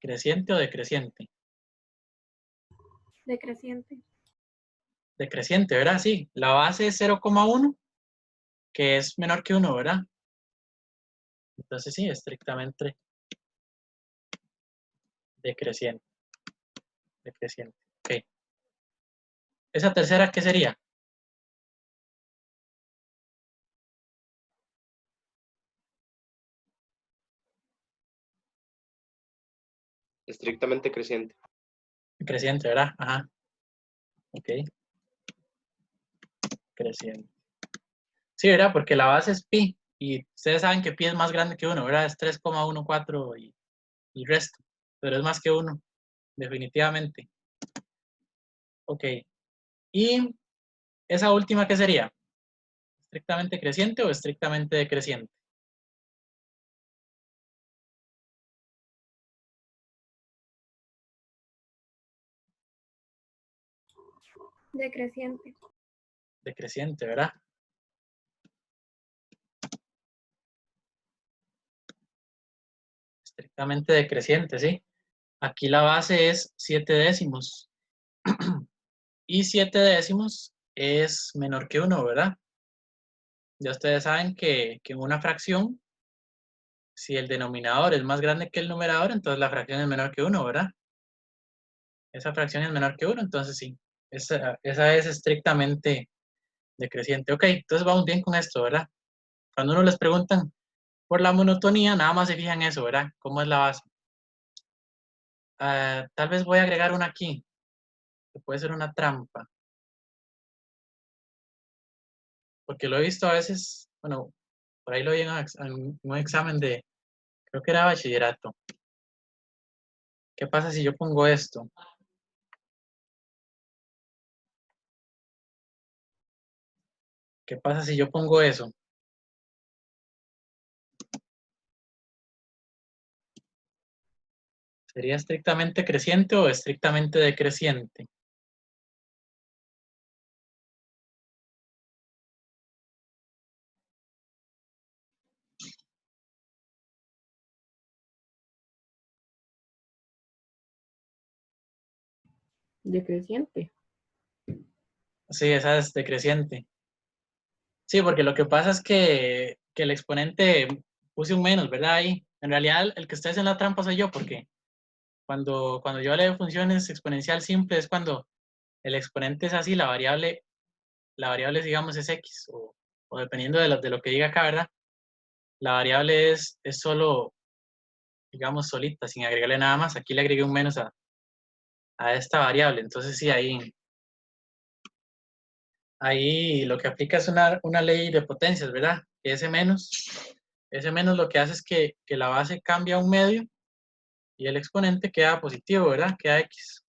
¿Creciente o decreciente? Decreciente. Decreciente, ¿verdad? Sí, la base es 0,1, que es menor que 1, ¿verdad? Entonces sí, estrictamente decreciente. Decreciente. Ok. ¿Esa tercera qué sería? Estrictamente creciente. Creciente, ¿verdad? Ajá. Ok. Creciente. Sí, ¿verdad? Porque la base es pi. Y ustedes saben que pi es más grande que 1, ¿verdad? Es 3,14 y el resto. Pero es más que 1, definitivamente. Ok. ¿Y esa última qué sería? ¿Estrictamente creciente o estrictamente decreciente? Decreciente. Decreciente, ¿verdad? Estrictamente decreciente, ¿sí? Aquí la base es 7 décimos. Y 7 décimos es menor que 1, ¿verdad? Ya ustedes saben que en una fracción si el denominador es más grande que el numerador, entonces la fracción es menor que 1, ¿verdad? Esa fracción es menor que 1, entonces sí. Esa es estrictamente decreciente. Ok, entonces vamos bien con esto, ¿verdad? Cuando uno les preguntan por la monotonía, nada más se fijan en eso, ¿verdad? ¿Cómo es la base? Tal vez voy a agregar una aquí, que puede ser una trampa. Porque lo he visto a veces, bueno, por ahí lo vi en un examen de, creo que era bachillerato. ¿Qué pasa si yo pongo esto? ¿Qué pasa si yo pongo eso? ¿Sería estrictamente creciente o estrictamente decreciente? Decreciente. Sí, esa es decreciente. Sí, porque lo que pasa es que el exponente puse un menos, ¿verdad? Ahí. En realidad, el que está haciendo la trampa soy yo, porque cuando yo hablo de funciones exponencial simple es cuando el exponente es así, la variable digamos es x, o dependiendo de lo que diga acá, ¿verdad? La variable es solo, digamos, solita, sin agregarle nada más. Aquí le agregué un menos a esta variable. Entonces sí, ahí lo que aplica es una ley de potencias, ¿verdad? Ese menos lo que hace es que la base cambia a un medio y el exponente queda positivo, ¿verdad? Queda x.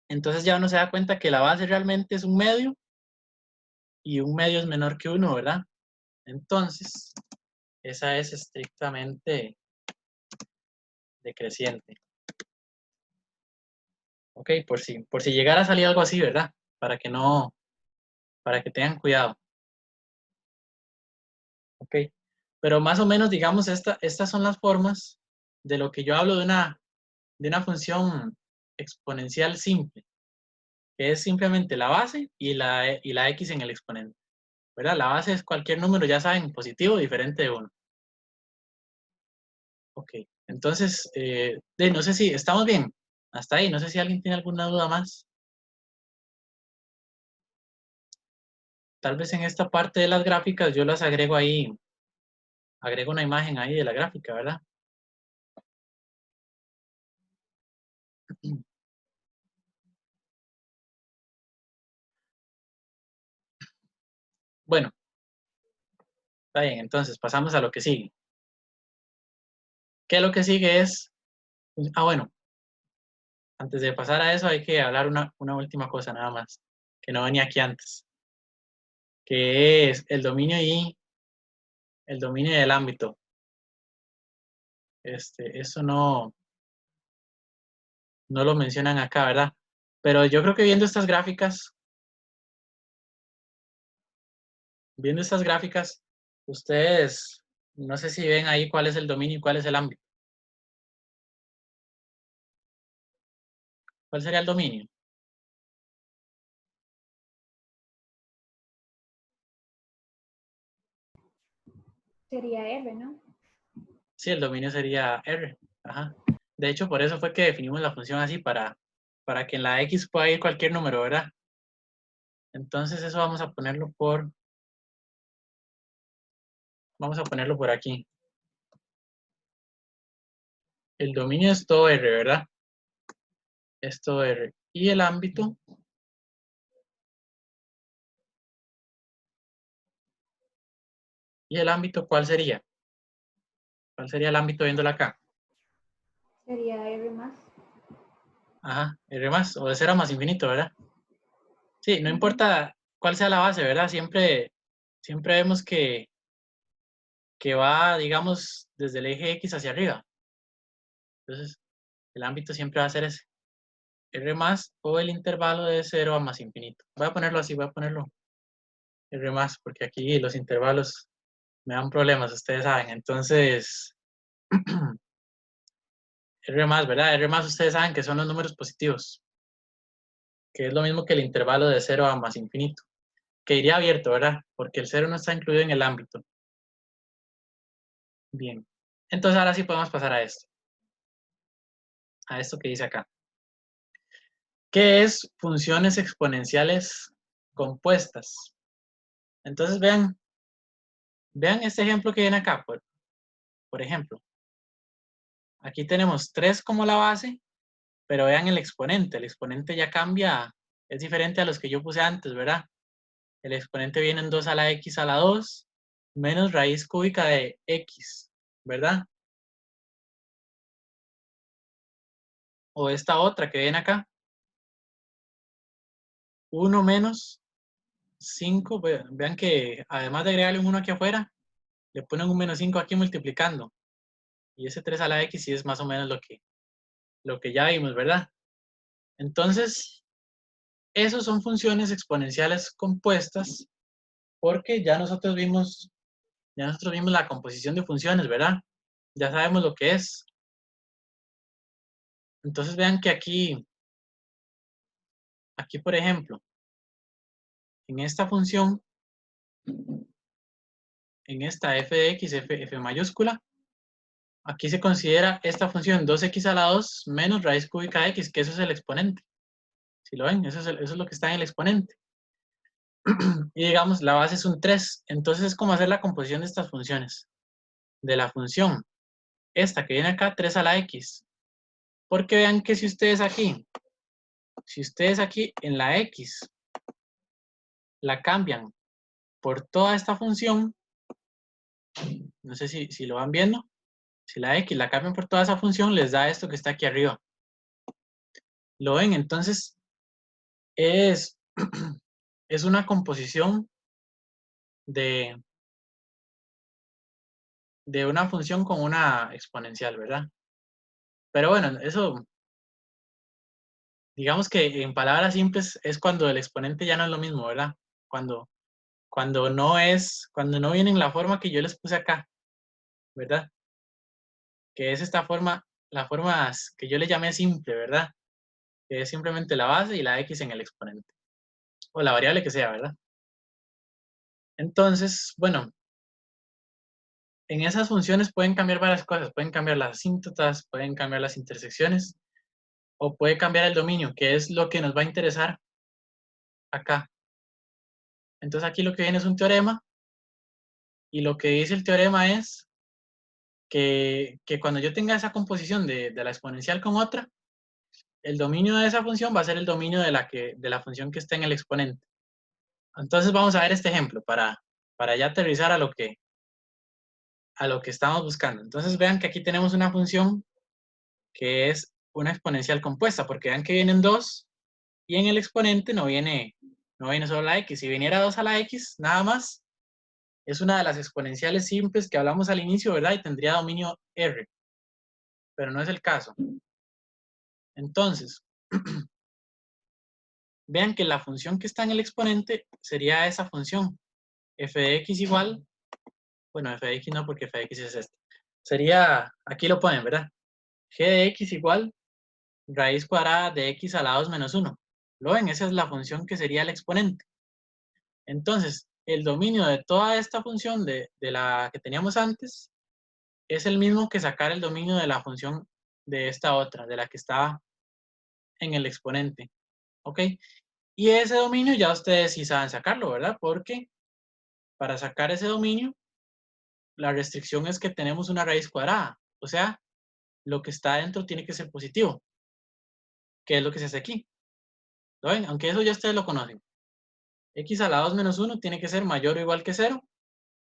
Entonces ya uno se da cuenta que la base realmente es un medio y un medio es menor que 1, ¿verdad? Entonces, esa es estrictamente decreciente. Ok, por si llegara a salir algo así, ¿verdad? Para que tengan cuidado. Ok, pero más o menos, digamos, estas son las formas de lo que yo hablo de una función exponencial simple, que es simplemente la base y la x en el exponente, ¿verdad? La base es cualquier número, ya saben, positivo o diferente de 1. Ok, entonces, no sé si estamos bien hasta ahí, no sé si alguien tiene alguna duda más. Tal vez en esta parte de las gráficas yo las agrego ahí, agrego una imagen ahí de la gráfica, ¿verdad? Bueno, está bien, entonces pasamos a lo que sigue. ¿Qué lo que sigue es? Bueno, antes de pasar a eso hay que hablar una última cosa nada más, que no venía aquí antes, que es el dominio y el dominio del ámbito. Eso no lo mencionan acá, ¿verdad? Pero yo creo que viendo estas gráficas, ustedes, no sé si ven ahí cuál es el dominio y cuál es el ámbito. ¿Cuál sería el dominio? Sería R, ¿no? Sí, el dominio sería R. Ajá. De hecho, por eso fue que definimos la función así, para que en la X pueda ir cualquier número, ¿verdad? Entonces eso vamos a ponerlo por aquí. El dominio es todo R, ¿verdad? Es todo R. Y el ámbito, ¿cuál sería? ¿Cuál sería el ámbito viéndolo acá? Sería R más. Ajá, R más, o de 0 más infinito, ¿verdad? Sí, no Ujú. importa cuál sea la base, ¿verdad? Siempre vemos que va, digamos, desde el eje X hacia arriba. Entonces, el ámbito siempre va a ser ese. R más o el intervalo de 0 a más infinito. Voy a ponerlo así, voy a ponerlo R más, porque aquí los intervalos me dan problemas, ustedes saben. Entonces, R más, ¿verdad? R más ustedes saben que son los números positivos, que es lo mismo que el intervalo de 0 a más infinito, que iría abierto, ¿verdad? Porque el 0 no está incluido en el ámbito. Bien. Entonces ahora sí podemos pasar a esto. A esto que dice acá. ¿Qué es funciones exponenciales compuestas? Entonces vean este ejemplo que viene acá. Por ejemplo, aquí tenemos 3 como la base, pero vean el exponente. El exponente ya cambia, es diferente a los que yo puse antes, ¿verdad? El exponente viene en 2 a la x a la 2 menos raíz cúbica de x, ¿verdad? O esta otra que viene acá. 1 menos 5, vean que además de agregarle un 1 aquí afuera, le ponen un menos 5 aquí multiplicando. Y ese 3 a la x sí es más o menos lo que ya vimos, ¿verdad? Entonces, esos son funciones exponenciales compuestas porque ya nosotros vimos la composición de funciones, ¿verdad? Ya sabemos lo que es. Entonces vean que aquí, por ejemplo, en esta función, en esta f de x, f mayúscula, aquí se considera esta función 2x a la 2 menos raíz cúbica de x, que eso es el exponente. Si lo ven, eso es lo que está en el exponente. Y digamos, la base es un 3. Entonces es como hacer la composición de estas funciones. De la función, esta que viene acá, 3 a la x. Porque vean que si ustedes aquí en la x la cambian por toda esta función, no sé si lo van viendo, si la x la cambian por toda esa función, les da esto que está aquí arriba. ¿Lo ven? Entonces, es una composición de una función con una exponencial, ¿verdad? Pero bueno, eso, digamos que en palabras simples es cuando el exponente ya no es lo mismo, ¿verdad? Cuando no viene en la forma que yo les puse acá, ¿verdad? Que es esta forma, la forma que yo le llamé simple, ¿verdad? Que es simplemente la base y la x en el exponente. O la variable que sea, ¿verdad? Entonces, bueno, en esas funciones pueden cambiar varias cosas. Pueden cambiar las asíntotas, pueden cambiar las intersecciones, o puede cambiar el dominio, que es lo que nos va a interesar acá. Entonces aquí lo que viene es un teorema, y lo que dice el teorema es que cuando yo tenga esa composición de la exponencial con otra, el dominio de esa función va a ser el dominio de la función que está en el exponente. Entonces vamos a ver este ejemplo para ya aterrizar a lo que estamos buscando. Entonces vean que aquí tenemos una función que es una exponencial compuesta, porque vean que vienen 2 y en el exponente no viene solo la x. Si viniera 2 a la x, nada más, es una de las exponenciales simples que hablamos al inicio, ¿verdad? Y tendría dominio R, pero no es el caso. Entonces, vean que la función que está en el exponente sería esa función, f de x igual, bueno, f de x no, porque f de x es esta. Sería, aquí lo ponen, ¿verdad? G de x igual raíz cuadrada de x a la 2 menos 1. ¿Lo ven? Esa es la función que sería el exponente. Entonces, el dominio de toda esta función de la que teníamos antes es el mismo que sacar el dominio de la función de esta otra, de la que estaba en el exponente. ¿Ok? Y ese dominio ya ustedes sí saben sacarlo, ¿verdad? Porque para sacar ese dominio, la restricción es que tenemos una raíz cuadrada. O sea, lo que está adentro tiene que ser positivo, que es lo que se hace aquí. ¿Lo ven? Aunque eso ya ustedes lo conocen. X a la 2 menos 1 tiene que ser mayor o igual que 0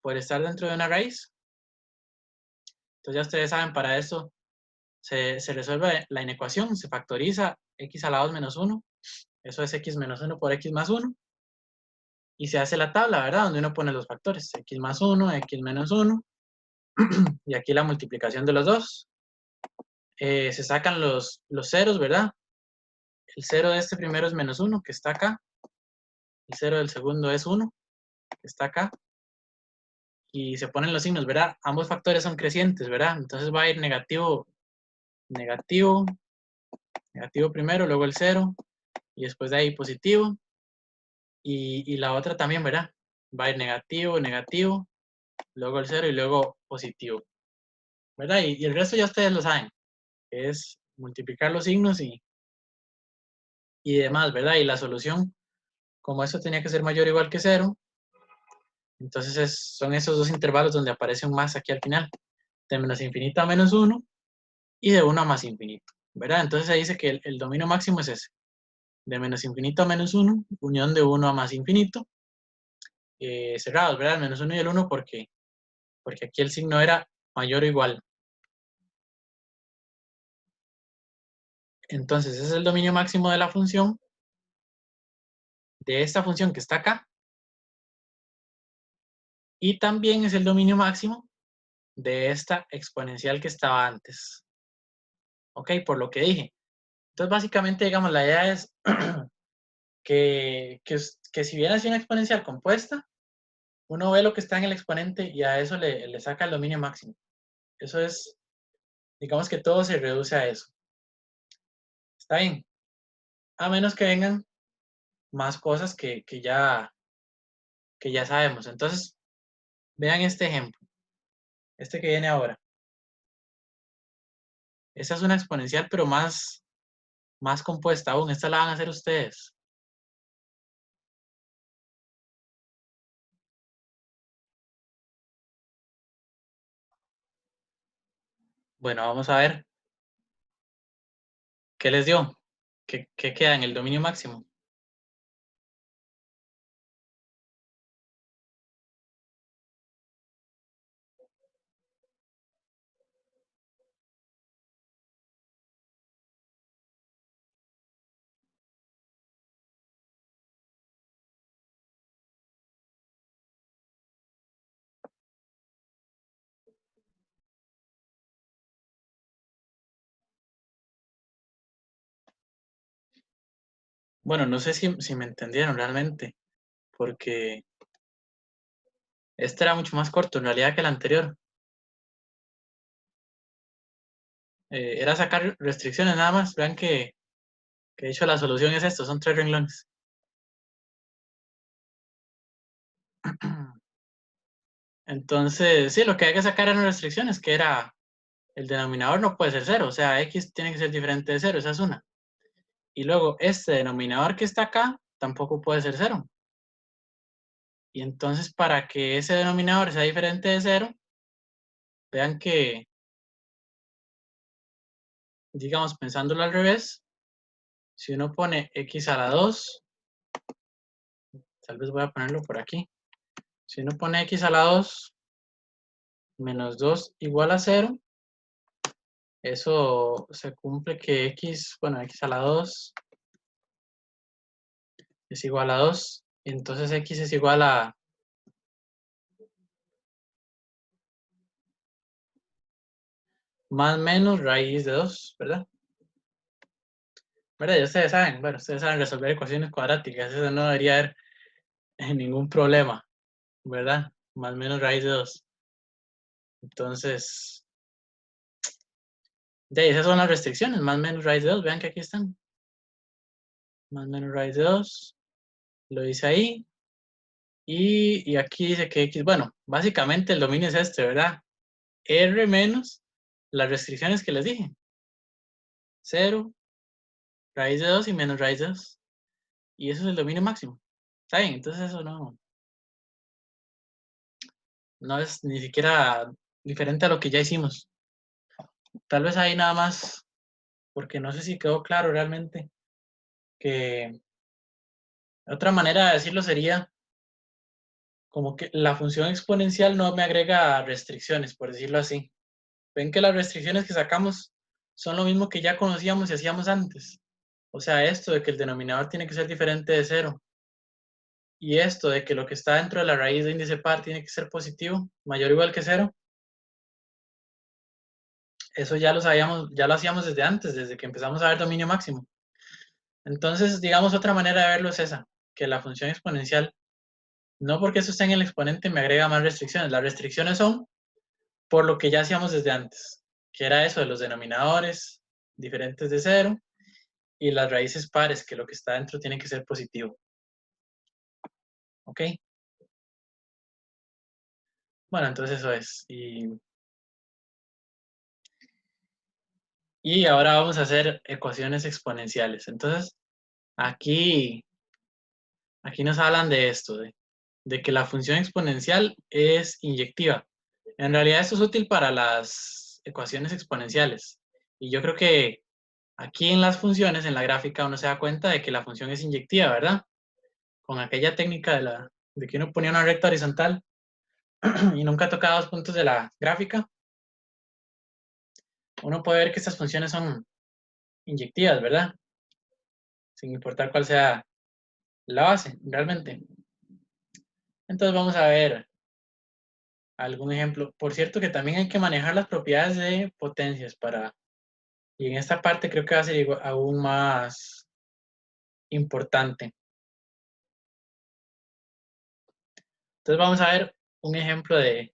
por estar dentro de una raíz. Entonces ya ustedes saben, para eso se resuelve la inecuación, se factoriza x a la 2 menos 1. Eso es x menos 1 por x más 1. Y se hace la tabla, ¿verdad? Donde uno pone los factores. X más 1, x menos 1. Y aquí la multiplicación de los dos. Se sacan los ceros, ¿verdad? El 0 de este primero es menos 1, que está acá. El 0 del segundo es 1, que está acá. Y se ponen los signos, ¿verdad? Ambos factores son crecientes, ¿verdad? Entonces va a ir negativo, negativo, negativo primero, luego el 0, y después de ahí positivo. Y la otra también, ¿verdad? Va a ir negativo, negativo, luego el 0 y luego positivo. ¿verdad? Y el resto ya ustedes lo saben, que es multiplicar los signos y demás, ¿verdad? Y la solución, como eso tenía que ser mayor o igual que 0, entonces son esos dos intervalos donde aparece un más aquí al final, de menos infinito a menos 1 y de 1 a más infinito, ¿verdad? Entonces ahí dice que el dominio máximo es ese, de menos infinito a menos 1, unión de 1 a más infinito, cerrados, ¿verdad? El menos 1 y el 1 porque aquí el signo era mayor o igual. Entonces ese es el dominio máximo de la función, de esta función que está acá, y también es el dominio máximo de esta exponencial que estaba antes. Ok, por lo que dije. Entonces básicamente, digamos, la idea es que si bien es una exponencial compuesta, uno ve lo que está en el exponente y a eso le saca el dominio máximo. Eso es, digamos que todo se reduce a eso. Está bien. A menos que vengan más cosas que ya sabemos. Entonces, vean este ejemplo. Este que viene ahora. Esta es una exponencial, pero más compuesta aún. Esta la van a hacer ustedes. Bueno, vamos a ver. ¿Qué les dio? ¿Qué queda en el dominio máximo? Bueno, no sé si me entendieron realmente, porque este era mucho más corto en realidad que el anterior. Era sacar restricciones nada más. Vean que de hecho la solución es esto, son 3 renglones. Entonces, sí, lo que hay que sacar eran restricciones, que era el denominador no puede ser 0, o sea, x tiene que ser diferente de 0, esa es una. Y luego este denominador que está acá tampoco puede ser 0. Y entonces para que ese denominador sea diferente de 0, vean que, digamos, pensándolo al revés, si uno pone x a la 2, tal vez voy a ponerlo por aquí. Si uno pone x a la 2 menos 2 igual a 0, eso se cumple que x, bueno, x a la 2 es igual a 2, y entonces x es igual a más menos raíz de 2, ¿verdad? ¿Verdad? Ya ustedes saben, bueno, ustedes saben resolver ecuaciones cuadráticas, eso no debería haber ningún problema, ¿verdad? Más menos raíz de 2. Entonces, de ahí, esas son las restricciones, más menos raíz de 2, vean que aquí están. Más menos raíz de 2, lo dice ahí. Y aquí dice que x, bueno, básicamente el dominio es este, ¿verdad? R menos las restricciones que les dije. 0, raíz de 2 y menos raíz de 2. Y eso es el dominio máximo. ¿Está bien? Entonces eso no es ni siquiera diferente a lo que ya hicimos. Tal vez ahí nada más, porque no sé si quedó claro realmente, que otra manera de decirlo sería como que la función exponencial no me agrega restricciones, por decirlo así. Ven que las restricciones que sacamos son lo mismo que ya conocíamos y hacíamos antes. O sea, esto de que el denominador tiene que ser diferente de 0. Y esto de que lo que está dentro de la raíz de índice par tiene que ser positivo, mayor o igual que 0. Eso ya lo sabíamos, ya lo hacíamos desde antes, desde que empezamos a ver dominio máximo. Entonces, digamos, otra manera de verlo es esa, que la función exponencial, no porque eso esté en el exponente me agrega más restricciones. Las restricciones son por lo que ya hacíamos desde antes, que era eso de los denominadores diferentes de 0 y las raíces pares, que lo que está dentro tiene que ser positivo. ¿Ok? Bueno, entonces eso es. Y Y ahora vamos a hacer ecuaciones exponenciales. Entonces, aquí nos hablan de esto, de que la función exponencial es inyectiva. En realidad esto es útil para las ecuaciones exponenciales. Y yo creo que aquí en las funciones, en la gráfica, uno se da cuenta de que la función es inyectiva, ¿verdad? Con aquella técnica de que uno ponía una recta horizontal y nunca tocaba dos puntos de la gráfica, uno puede ver que estas funciones son inyectivas, ¿verdad? Sin importar cuál sea la base, realmente. Entonces vamos a ver algún ejemplo. Por cierto que también hay que manejar las propiedades de potencias y en esta parte creo que va a ser aún más importante. Entonces vamos a ver un ejemplo de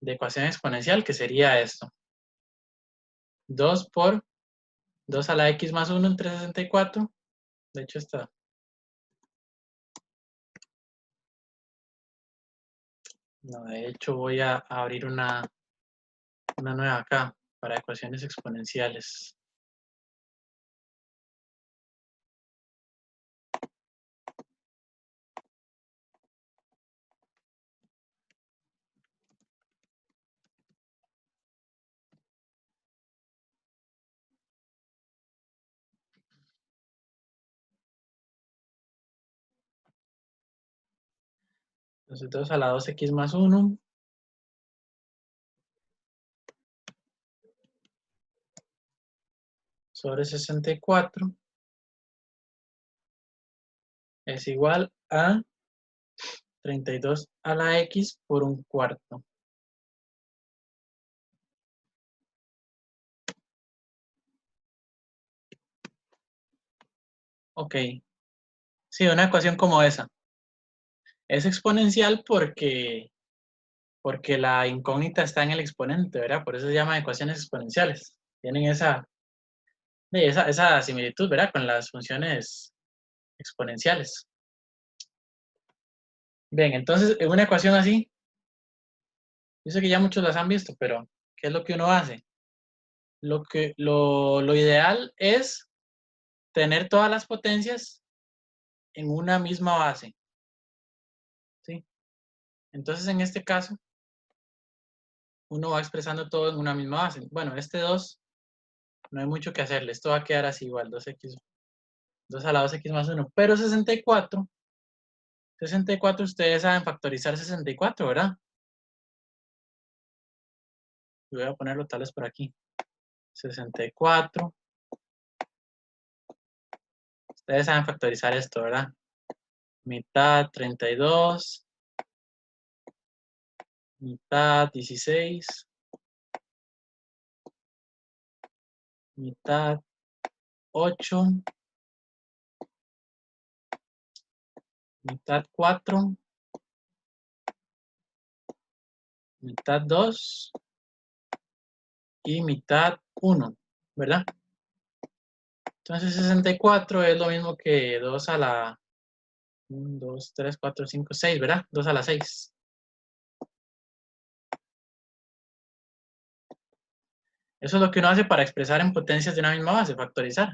ecuación exponencial que sería esto. 2 por 2 a la x más 1 entre 64. De hecho está. No, de hecho voy a abrir una nueva acá para ecuaciones exponenciales. Entonces 2 a la 2x más 1 sobre 64 es igual a 32 a la x por un cuarto. Ok. Sí, una ecuación como esa. Es exponencial porque la incógnita está en el exponente, ¿verdad? Por eso se llaman ecuaciones exponenciales. Tienen esa similitud, ¿verdad? Con las funciones exponenciales. Bien, entonces, en una ecuación así, yo sé que ya muchos las han visto, pero ¿qué es lo que uno hace? Lo ideal es tener todas las potencias en una misma base, ¿sí? Entonces, en este caso, uno va expresando todo en una misma base. Bueno, este 2, no hay mucho que hacerle. Esto va a quedar así igual, 2 a la 2x más 1. Pero 64 ustedes saben factorizar 64, ¿verdad? Voy a ponerlo tal vez por aquí. 64. Ustedes saben factorizar esto, ¿verdad? Mitad 32. Mitad 16. Mitad 8. Mitad 4. Mitad 2. Y mitad 1, ¿verdad? Entonces 64 es lo mismo que 2 a la 1, 2, 3, 4, 5, 6, ¿verdad? 2 a la 6. Eso es lo que uno hace para expresar en potencias de una misma base, factorizar.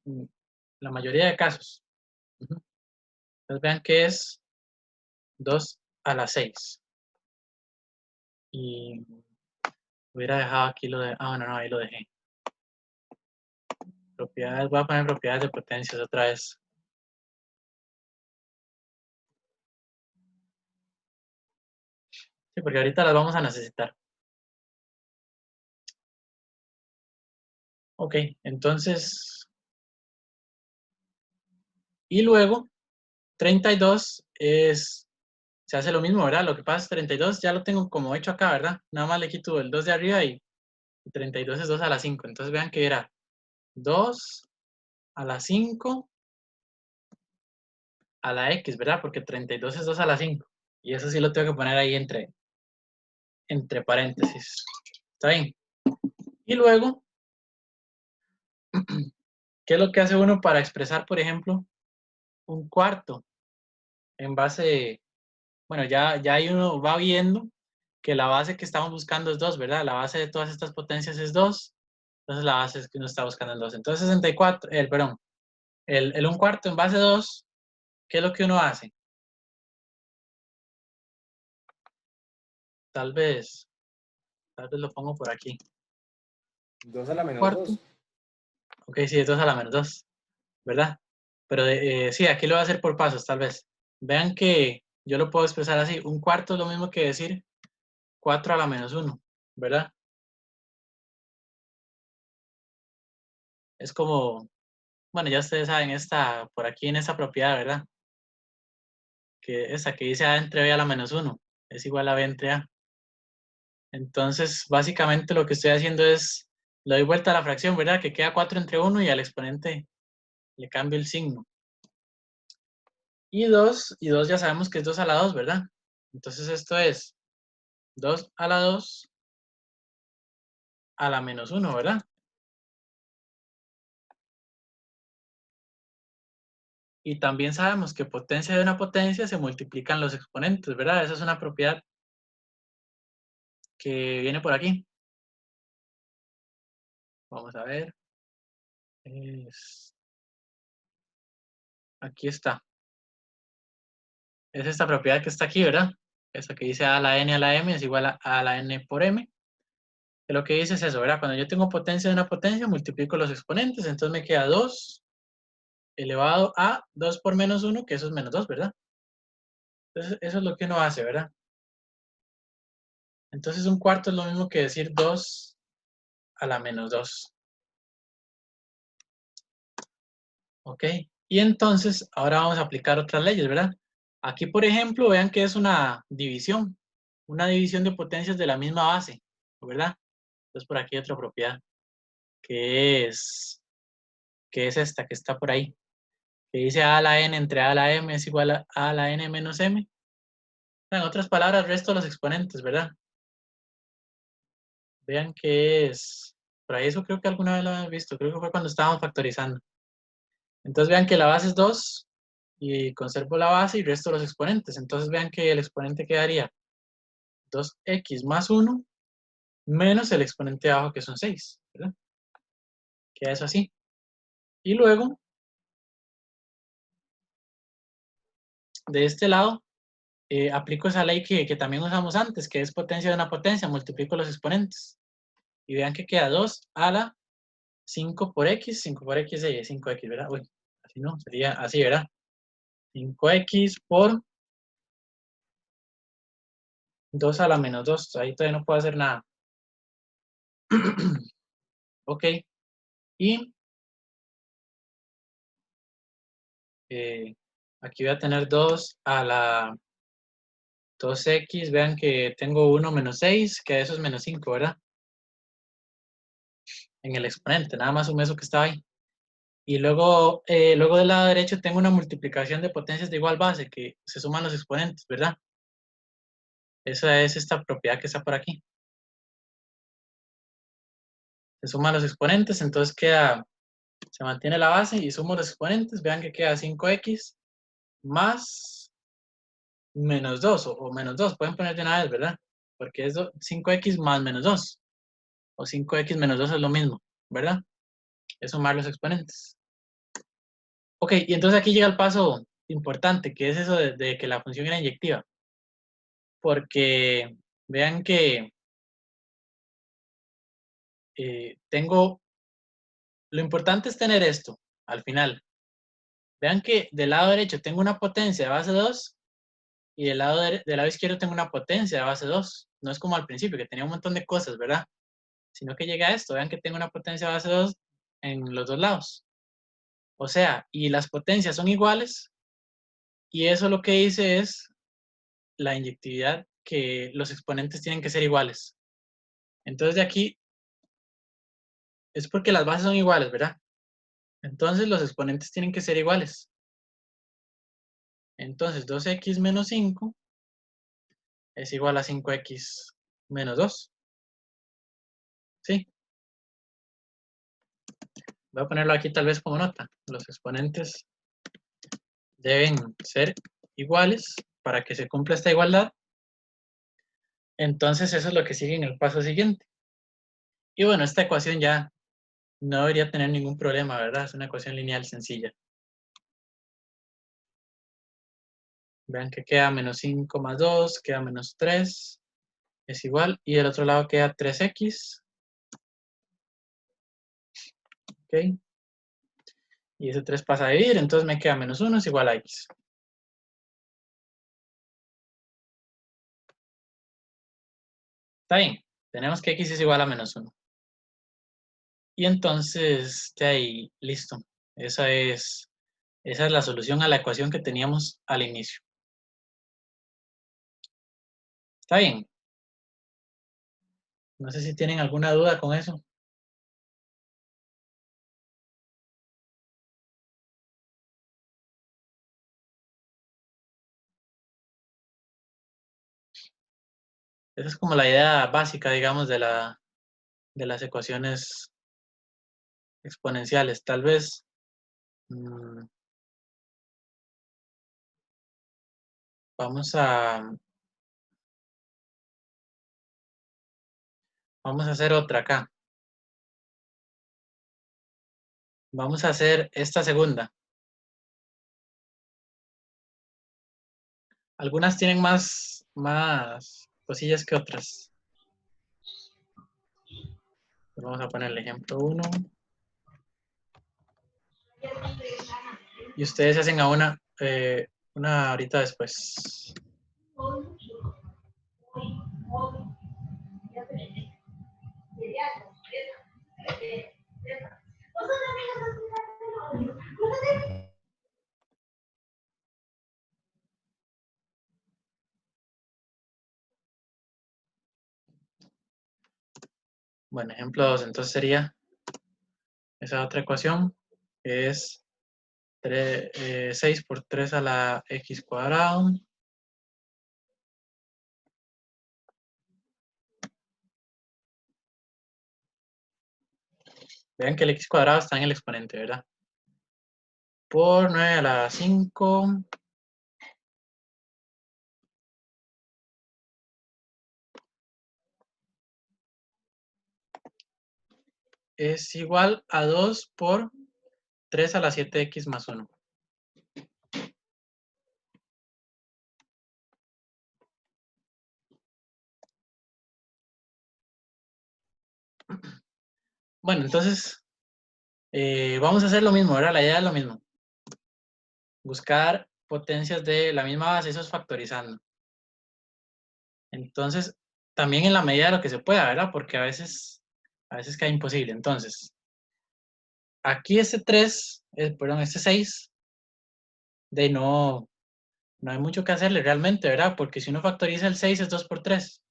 En la mayoría de casos. Entonces vean que es 2 a la 6. Y hubiera dejado aquí lo de... Ah, no, ahí lo dejé. Propiedades, voy a poner propiedades de potencias otra vez. Sí, porque ahorita las vamos a necesitar. Ok, entonces... Y luego, 32 se hace lo mismo, ¿verdad? Lo que pasa es 32 ya lo tengo como hecho acá, ¿verdad? Nada más le quito el 2 de arriba y 32 es 2 a la 5. Entonces vean que era 2 a la 5 a la x, ¿verdad? Porque 32 es 2 a la 5. Y eso sí lo tengo que poner ahí entre paréntesis. ¿Está bien? Y luego, ¿qué es lo que hace uno para expresar, por ejemplo, un cuarto? En base, bueno, ya ahí uno va viendo que la base que estamos buscando es 2, ¿verdad? La base de todas estas potencias es 2. Entonces la base es que uno está buscando en 2. Entonces 64, perdón, el 1/4 en base 2, ¿qué es lo que uno hace? Tal vez lo pongo por aquí. 2 a la menos Cuarto. 2. Ok, sí, es 2 a la menos 2, ¿verdad? Pero sí, aquí lo voy a hacer por pasos, tal vez. Vean que yo lo puedo expresar así. 1/4 es lo mismo que decir 4 a la menos 1, ¿verdad? Es como, bueno, ya ustedes saben, por aquí en esta propiedad, ¿verdad? Que esa que dice A entre B a la menos 1 es igual a B entre A. Entonces, básicamente lo que estoy haciendo es, le doy vuelta a la fracción, ¿verdad? Que queda 4 entre 1 y al exponente le cambio el signo. Y 2 ya sabemos que es 2 a la 2, ¿verdad? Entonces esto es 2 a la 2 a la menos 1, ¿verdad? Y también sabemos que potencia de una potencia se multiplican los exponentes, ¿verdad? Esa es una propiedad que viene por aquí. Vamos a ver. Aquí está. Es esta propiedad que está aquí, ¿verdad? Esa que dice A a la N a la M es igual a la N por M. Que lo que dice es eso, ¿verdad? Cuando yo tengo potencia de una potencia, multiplico los exponentes, entonces me queda 2 elevado a 2 por menos 1, que eso es menos 2, ¿verdad? Entonces, eso es lo que uno hace, ¿verdad? Entonces, 1/4 es lo mismo que decir 2 a la menos 2. ¿Ok? Y entonces, ahora vamos a aplicar otras leyes, ¿verdad? Aquí, por ejemplo, vean que es una división de potencias de la misma base, ¿verdad? Entonces, por aquí hay otra propiedad, que es esta, que está por ahí, que dice A a la N entre A a la M es igual a A la N menos M. En otras palabras, resto los exponentes, ¿verdad? Vean que es, por ahí eso creo que alguna vez lo habían visto, creo que fue cuando estábamos factorizando. Entonces vean que la base es 2 y conservo la base y resto los exponentes. Entonces vean que el exponente quedaría 2x más 1 menos el exponente de abajo que son 6, ¿verdad? Queda eso así. Y luego, de este lado, aplico esa ley que también usamos antes, que es potencia de una potencia, multiplico los exponentes. Y vean que queda 2 a la 5 por x es 5x, ¿verdad? Uy, así no, sería así, ¿verdad? 5x por 2 a la menos 2, ahí todavía no puedo hacer nada. Ok, y aquí voy a tener 2 a la 2x, vean que tengo 1 menos 6, que eso es menos 5, ¿verdad? En el exponente, nada más sumo eso que estaba ahí. Y luego del lado derecho tengo una multiplicación de potencias de igual base, que se suman los exponentes, ¿verdad? Esa es esta propiedad que está por aquí. Se suman los exponentes, entonces se mantiene la base y sumo los exponentes, vean que queda 5x más menos 2 o menos 2, pueden poner de una vez, ¿verdad? Porque es 5x más menos 2, o 5x menos 2 es lo mismo, ¿verdad? Es sumar los exponentes. Ok, y entonces aquí llega el paso importante, que es eso de que la función era inyectiva. Porque vean que lo importante es tener esto al final. Vean que del lado derecho tengo una potencia de base 2 y del lado izquierdo tengo una potencia de base 2. No es como al principio, que tenía un montón de cosas, ¿verdad? Sino que llega a esto. Vean que tengo una potencia de base 2 en los dos lados. O sea, y las potencias son iguales, y eso lo que dice es la inyectividad, que los exponentes tienen que ser iguales. Entonces de aquí es porque las bases son iguales, ¿verdad? Entonces los exponentes tienen que ser iguales. Entonces 2x menos 5 es igual a 5x menos 2. ¿Sí? Voy a ponerlo aquí tal vez como nota. Los exponentes deben ser iguales para que se cumpla esta igualdad. Entonces eso es lo que sigue en el paso siguiente. Y bueno, esta ecuación ya no debería tener ningún problema, ¿verdad? Es una ecuación lineal sencilla. Vean que queda menos 5 más 2, queda menos 3, es igual. Y del otro lado queda 3x. ¿Ok? Y ese 3 pasa a dividir, entonces me queda menos 1 es igual a x. Está bien, tenemos que x es igual a menos 1. Y entonces, de ahí, listo. Esa es la solución a la ecuación que teníamos al inicio. ¿Está bien? No sé si tienen alguna duda con eso. Esa es como la idea básica, digamos, de las ecuaciones exponenciales. Tal vez vamos a hacer otra acá. Vamos a hacer esta segunda. Algunas tienen más cosillas que otras. Vamos a poner el ejemplo 1. Y ustedes hacen a una ahorita después. Bueno, ejemplo 2, entonces sería esa otra ecuación, que es 6 por 3 a la x cuadrado. Vean que el x cuadrado está en el exponente, ¿verdad? Por 9 a la 5. Es igual a 2 por 3 a la 7x más 1. Bueno, entonces vamos a hacer lo mismo, ¿verdad? La idea es lo mismo. Buscar potencias de la misma base, eso es factorizando. Entonces, también en la medida de lo que se pueda, ¿verdad? Porque a veces queda imposible. Entonces, aquí este 3, perdón, este 6, de no hay mucho que hacerle realmente, ¿verdad? Porque si uno factoriza el 6 es 2 por 3.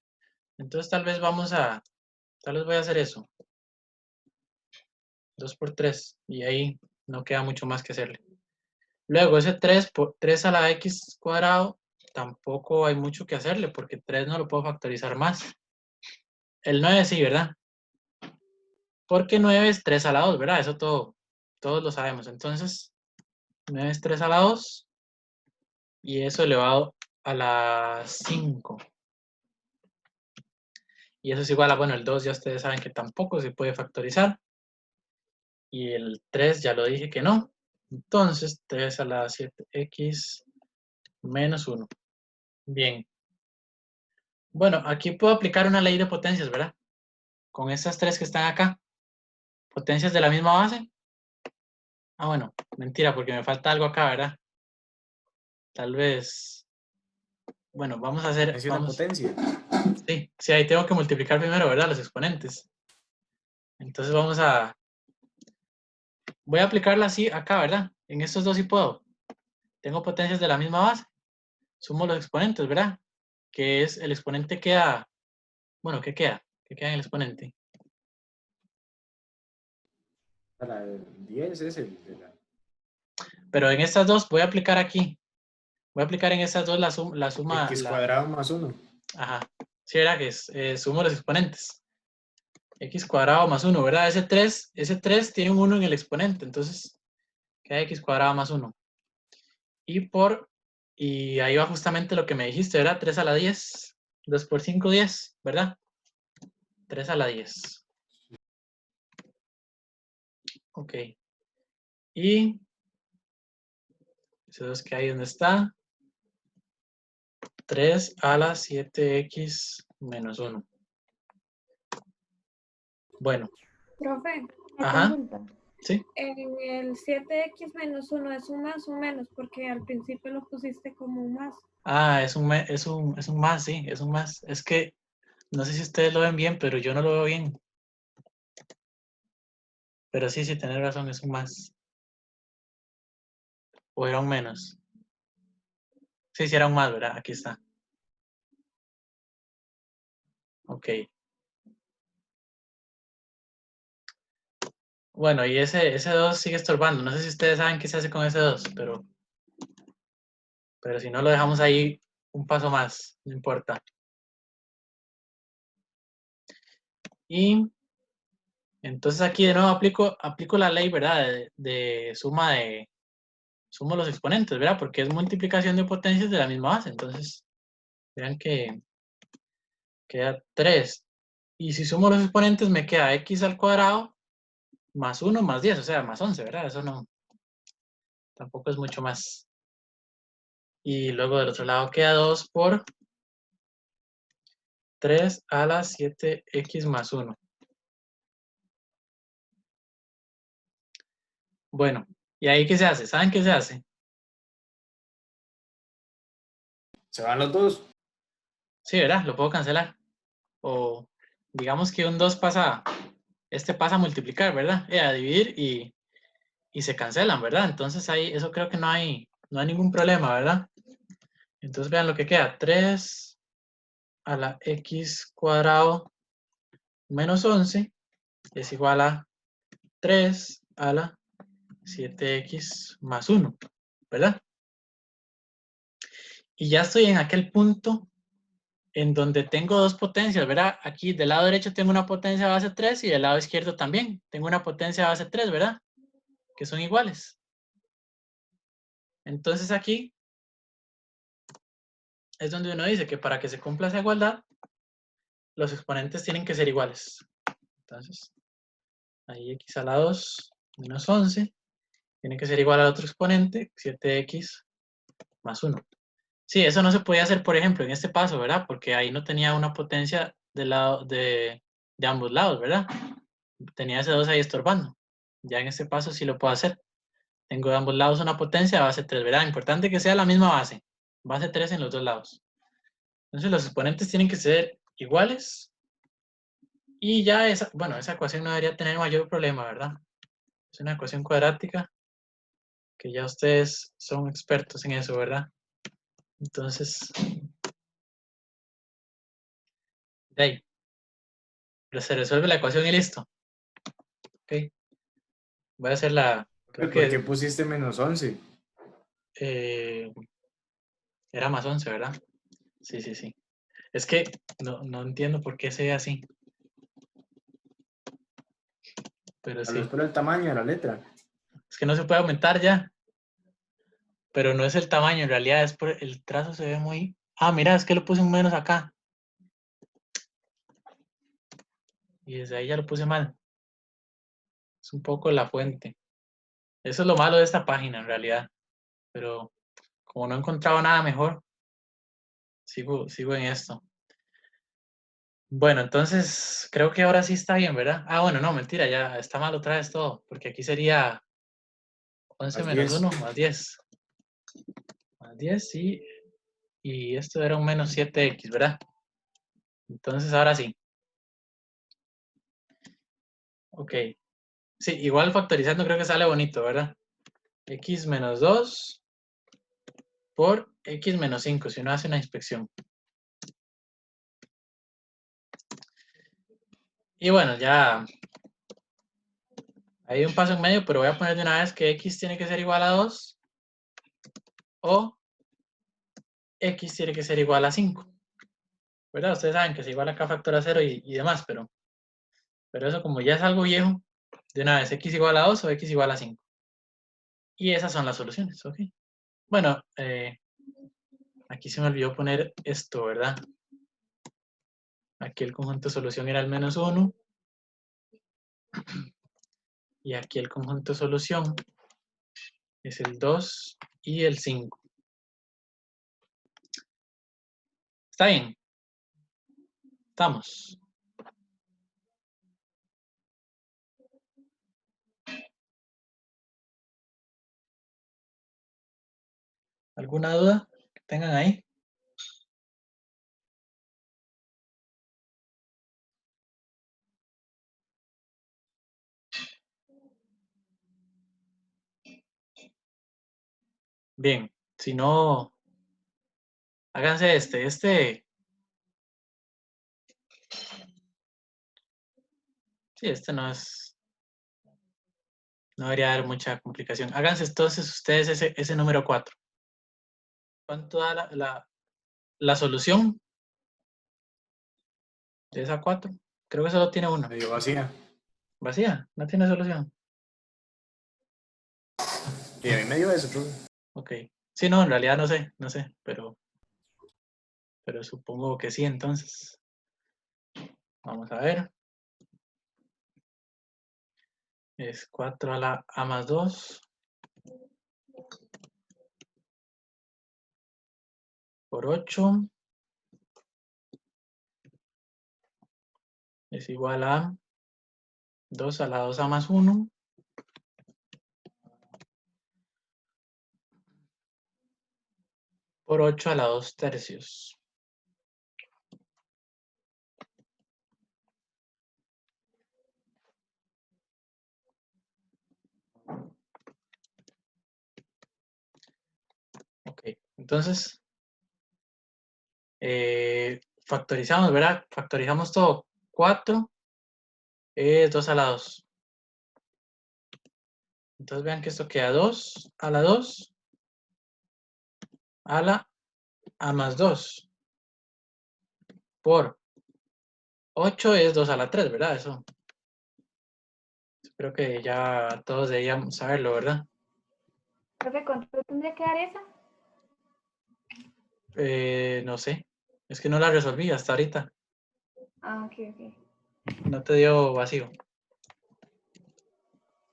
Entonces tal vez voy a hacer eso. 2 por 3. Y ahí no queda mucho más que hacerle. Luego ese 3 por 3 a la x cuadrado, tampoco hay mucho que hacerle porque 3 no lo puedo factorizar más. El 9 sí, ¿verdad? Porque 9 es 3 a la 2, ¿verdad? Eso todos lo sabemos. Entonces, 9 es 3 a la 2 y eso elevado a la 5. Y eso es igual a, bueno, el 2 ya ustedes saben que tampoco se puede factorizar. Y el 3 ya lo dije que no. Entonces, 3 a la 7x menos 1. Bien. Bueno, aquí puedo aplicar una ley de potencias, ¿verdad? Con estas tres que están acá. Potencias de la misma base. Ah, bueno, mentira, porque me falta algo acá, ¿verdad? Tal vez... Bueno, vamos a hacer... Es una potencia. Sí, ahí tengo que multiplicar primero, ¿verdad? Los exponentes. Entonces voy a aplicarla así acá, ¿verdad? En estos dos sí puedo. Tengo potencias de la misma base. Sumo los exponentes, ¿verdad? Que es el exponente queda... Bueno, ¿qué queda? ¿Qué queda en el exponente? Para el 10 es el de la... Pero en estas dos voy a aplicar aquí. Voy a aplicar en estas dos la suma... X cuadrado más 1. Ajá. Sí, ¿verdad? Que es sumo los exponentes. X cuadrado más 1, ¿verdad? Ese 3 tiene un 1 en el exponente. Entonces, queda x cuadrado más 1. Y ahí va justamente lo que me dijiste, ¿verdad? 3 a la 10. 2 por 5, 10, ¿verdad? 3 a la 10. Ok. Y ese 2 que ahí donde está. 3 a la 7x menos 1. Bueno. Profe, Una Ajá. consulta. Sí. en el 7x menos 1 es un más o menos, porque al principio lo pusiste como un más. Ah, es un más, sí, es un más. Es que no sé si ustedes lo ven bien, pero yo no lo veo bien. Pero sí, sí, tenés razón, es un más. O era un menos. Sí, sí, era un más, ¿verdad? Aquí está. Ok. Bueno, y ese 2 sigue estorbando. No sé si ustedes saben qué se hace con ese 2, pero si no lo dejamos ahí un paso más, no importa. Y entonces aquí de nuevo aplico la ley, ¿verdad? De sumo los exponentes, ¿verdad? Porque es multiplicación de potencias de la misma base. Entonces, vean que queda 3. Y si sumo los exponentes me queda x al cuadrado más 1 más 10, o sea, más 11, ¿verdad? Eso no, tampoco es mucho más. Y luego del otro lado queda 2 por 3 a la 7x más 1. Bueno, ¿y ahí qué se hace? ¿Saben qué se hace? Se van los dos. Sí, ¿verdad? Lo puedo cancelar. O digamos que un 2 pasa, este pasa a multiplicar, ¿verdad? A dividir y se cancelan, ¿verdad? Entonces ahí, eso creo que no hay ningún problema, ¿verdad? Entonces vean lo que queda. 3 a la x cuadrado menos 11 es igual a 3 a la 7x más 1, ¿verdad? Y ya estoy en aquel punto en donde tengo dos potencias, ¿verdad? Aquí del lado derecho tengo una potencia base 3 y del lado izquierdo también tengo una potencia base 3, ¿verdad? Que son iguales. Entonces aquí es donde uno dice que para que se cumpla esa igualdad, los exponentes tienen que ser iguales. Entonces, ahí x a la 2 menos 11 tiene que ser igual al otro exponente, 7x más 1. Sí, eso no se podía hacer, por ejemplo, en este paso, ¿verdad? Porque ahí no tenía una potencia de ambos lados, ¿verdad? Tenía ese 2 ahí estorbando. Ya en este paso sí lo puedo hacer. Tengo de ambos lados una potencia de base 3, ¿verdad? Importante que sea la misma base. Base 3 en los dos lados. Entonces los exponentes tienen que ser iguales. Y ya esa ecuación no debería tener mayor problema, ¿verdad? Es una ecuación cuadrática que ya ustedes son expertos en eso, ¿verdad? Entonces, de ahí, se resuelve la ecuación y listo. Ok. Voy a hacer creo ¿Por qué que pusiste menos 11? era más 11, ¿verdad? Sí, sí, sí. Es que no entiendo por qué se ve así. Pero Tal vez sí. por el tamaño de la letra. Es que no se puede aumentar ya. Pero no es el tamaño, en realidad es por el trazo se ve muy... Ah, mira, es que lo puse un menos acá. Y desde ahí ya lo puse mal. Es un poco la fuente. Eso es lo malo de esta página, en realidad. Pero como no he encontrado nada mejor, sigo en esto. Bueno, entonces creo que ahora sí está bien, ¿verdad? Ah, bueno, no, mentira, ya está mal otra vez todo. Porque aquí sería 11 Más menos 10. 1 más 10. Más 10, sí. Y esto era un menos 7x, ¿verdad? Entonces ahora sí. Ok. Sí, igual factorizando creo que sale bonito, ¿verdad? X menos 2 por X menos 5, si uno hace una inspección. Y bueno, ya hay un paso en medio, pero voy a poner de una vez que X tiene que ser igual a 2 o X tiene que ser igual a 5. ¿Verdad? Ustedes saben que es igual acá factor a 0 y demás, pero eso como ya es algo viejo, de una vez X igual a 2 o X igual a 5. Y esas son las soluciones, ¿ok? Bueno, aquí se me olvidó poner esto, ¿verdad? Aquí el conjunto de solución era el menos 1. Y aquí el conjunto de solución es el 2 y el 5. ¿Está bien? Estamos. ¿Alguna duda que tengan ahí? Bien, si no, háganse sí, no debería haber mucha complicación. Háganse entonces ustedes ese número 4. ¿Cuánto da la solución de esa 4? Creo que solo tiene uno. Medio vacía. Vacía, no tiene solución. Y a mí me dio eso, profe. Ok. Sí, no, en realidad no sé, pero supongo que sí, entonces. Vamos a ver. Es 4 a la a más 2 por 8 es igual a 2 a la 2a más 1 por 8 a la 2 tercios. Ok, entonces factorizamos, ¿verdad? Factorizamos todo. 4 es 2 a la 2. Entonces vean que esto queda 2 a la 2 a la a más 2 por 8 es 2 a la 3, ¿verdad? Eso creo que ya todos deberíamos saberlo, ¿verdad? Profe, ¿cuánto tendría que dar esa? No sé. Es que no la resolví hasta ahorita. Ah, ok. No te dio vacío.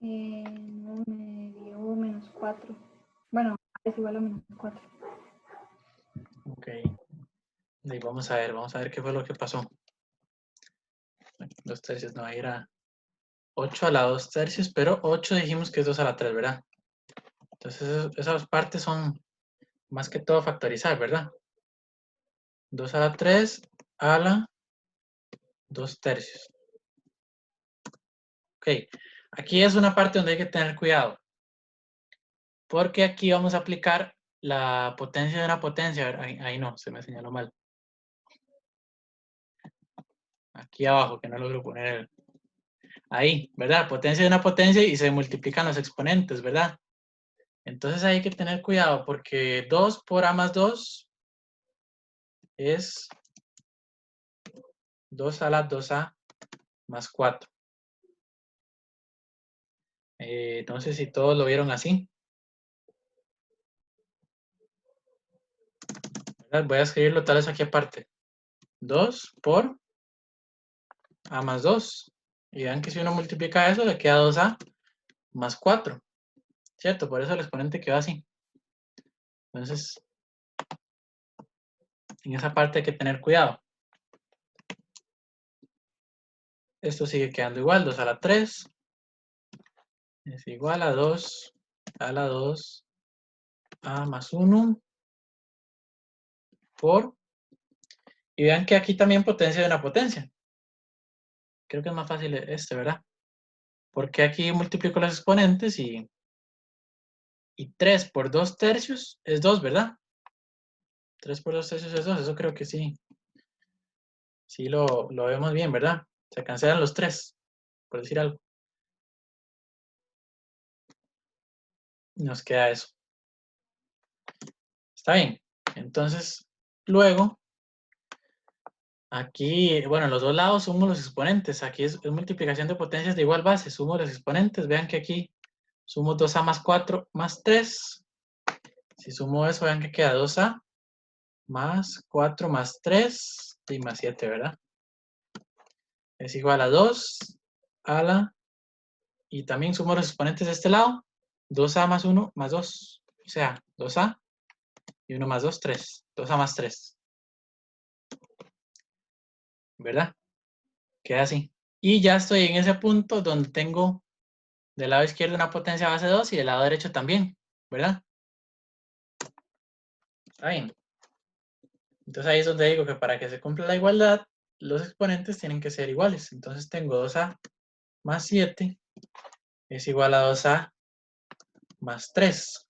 No me dio menos 4. Bueno, es igual a menos 4. Ok. Y vamos a ver qué fue lo que pasó. 2 tercios, no, era 8 a la 2 tercios, pero 8 dijimos que es 2 a la 3, ¿verdad? Entonces esas partes son más que todo factorizar, ¿verdad? 2 a la 3 a la 2 tercios. Ok, aquí es una parte donde hay que tener cuidado. Porque aquí vamos a aplicar la potencia de una potencia. A ver, ahí no, se me señaló mal. Aquí abajo, que no logro poner el... Ahí, ¿verdad? Potencia de una potencia y se multiplican los exponentes, ¿verdad? Entonces hay que tener cuidado porque 2 por a más 2 es 2 a la 2a más 4. No sé si todos lo vieron así. ¿Verdad? Voy a escribirlo tal vez aquí aparte. 2 por a más 2. Y vean que si uno multiplica eso, le queda 2a más 4. ¿Cierto? Por eso el exponente quedó así. Entonces, en esa parte hay que tener cuidado. Esto sigue quedando igual. 2 a la 3 es igual a 2 a la 2 a más 1 por... Y vean que aquí también potencia de una potencia. Creo que es más fácil este, ¿verdad? Porque aquí multiplico los exponentes y 3 por 2 tercios es 2, ¿verdad? 3 por 2 tercios es 2, eso creo que sí. Sí lo vemos bien, ¿verdad? Se cancelan los 3, por decir algo. Nos queda eso. Está bien. Entonces, luego, aquí, bueno, en los dos lados sumo los exponentes. Aquí es multiplicación de potencias de igual base. Sumo los exponentes. Vean que aquí sumo 2a más 4 más 3. Si sumo eso, vean que queda 2a más 4 más 3 y más 7, ¿verdad? Es igual a 2 a la Y también sumo los exponentes de este lado. 2a más 1 más 2. O sea, 2a y 1 más 2, 3. 2a más 3. ¿Verdad? Queda así. Y ya estoy en ese punto donde tengo del lado izquierdo una potencia base 2 y del lado derecho también. ¿Verdad? Está bien. Entonces ahí es donde digo que para que se cumpla la igualdad, los exponentes tienen que ser iguales. Entonces tengo 2a más 7 es igual a 2a más 3.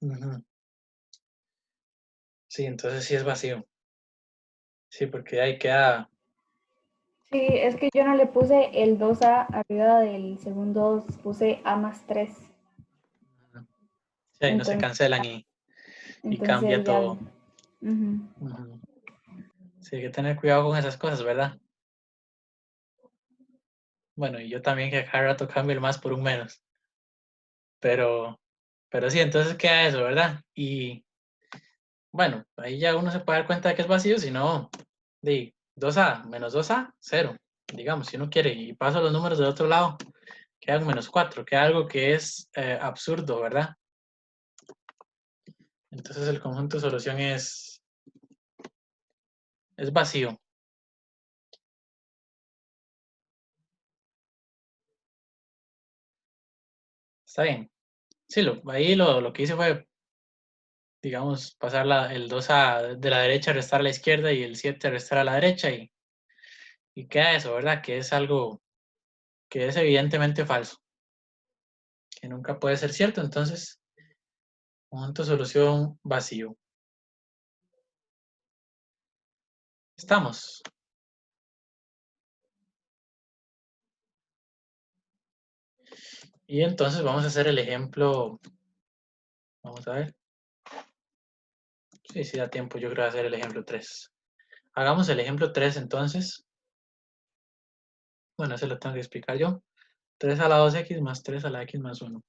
Ujú. Sí, entonces sí es vacío. Sí, porque ahí queda... Sí, es que yo no le puse el 2A arriba del segundo 2, puse A más 3. Sí, ahí no se Entonces, cancelan y cambia ahí ya. todo. Ujú. Ujú. Sí, hay que tener cuidado con esas cosas, ¿verdad? Bueno, y yo también que cada rato cambio el más por un menos. Pero sí, entonces queda eso, ¿verdad? Y bueno, ahí ya uno se puede dar cuenta de que es vacío, si no, de 2a menos 2a, 0. Digamos, si uno quiere, y paso los números del otro lado, queda un menos 4, queda algo que es absurdo, ¿verdad? Entonces el conjunto de solución es vacío. Está bien. Sí, ahí lo que hice fue, digamos, pasar el 2 de la derecha a restar a la izquierda y el 7 a restar a la derecha y queda eso, ¿verdad? Que es algo que es evidentemente falso, que nunca puede ser cierto. Entonces, conjunto de solución vacío. Estamos. Y entonces vamos a hacer el ejemplo. Vamos a ver. Sí, sí da tiempo, yo creo, de hacer el ejemplo 3. Hagamos el ejemplo 3 entonces. Bueno, ese lo tengo que explicar yo. 3 a la 2x más 3 a la x más 1.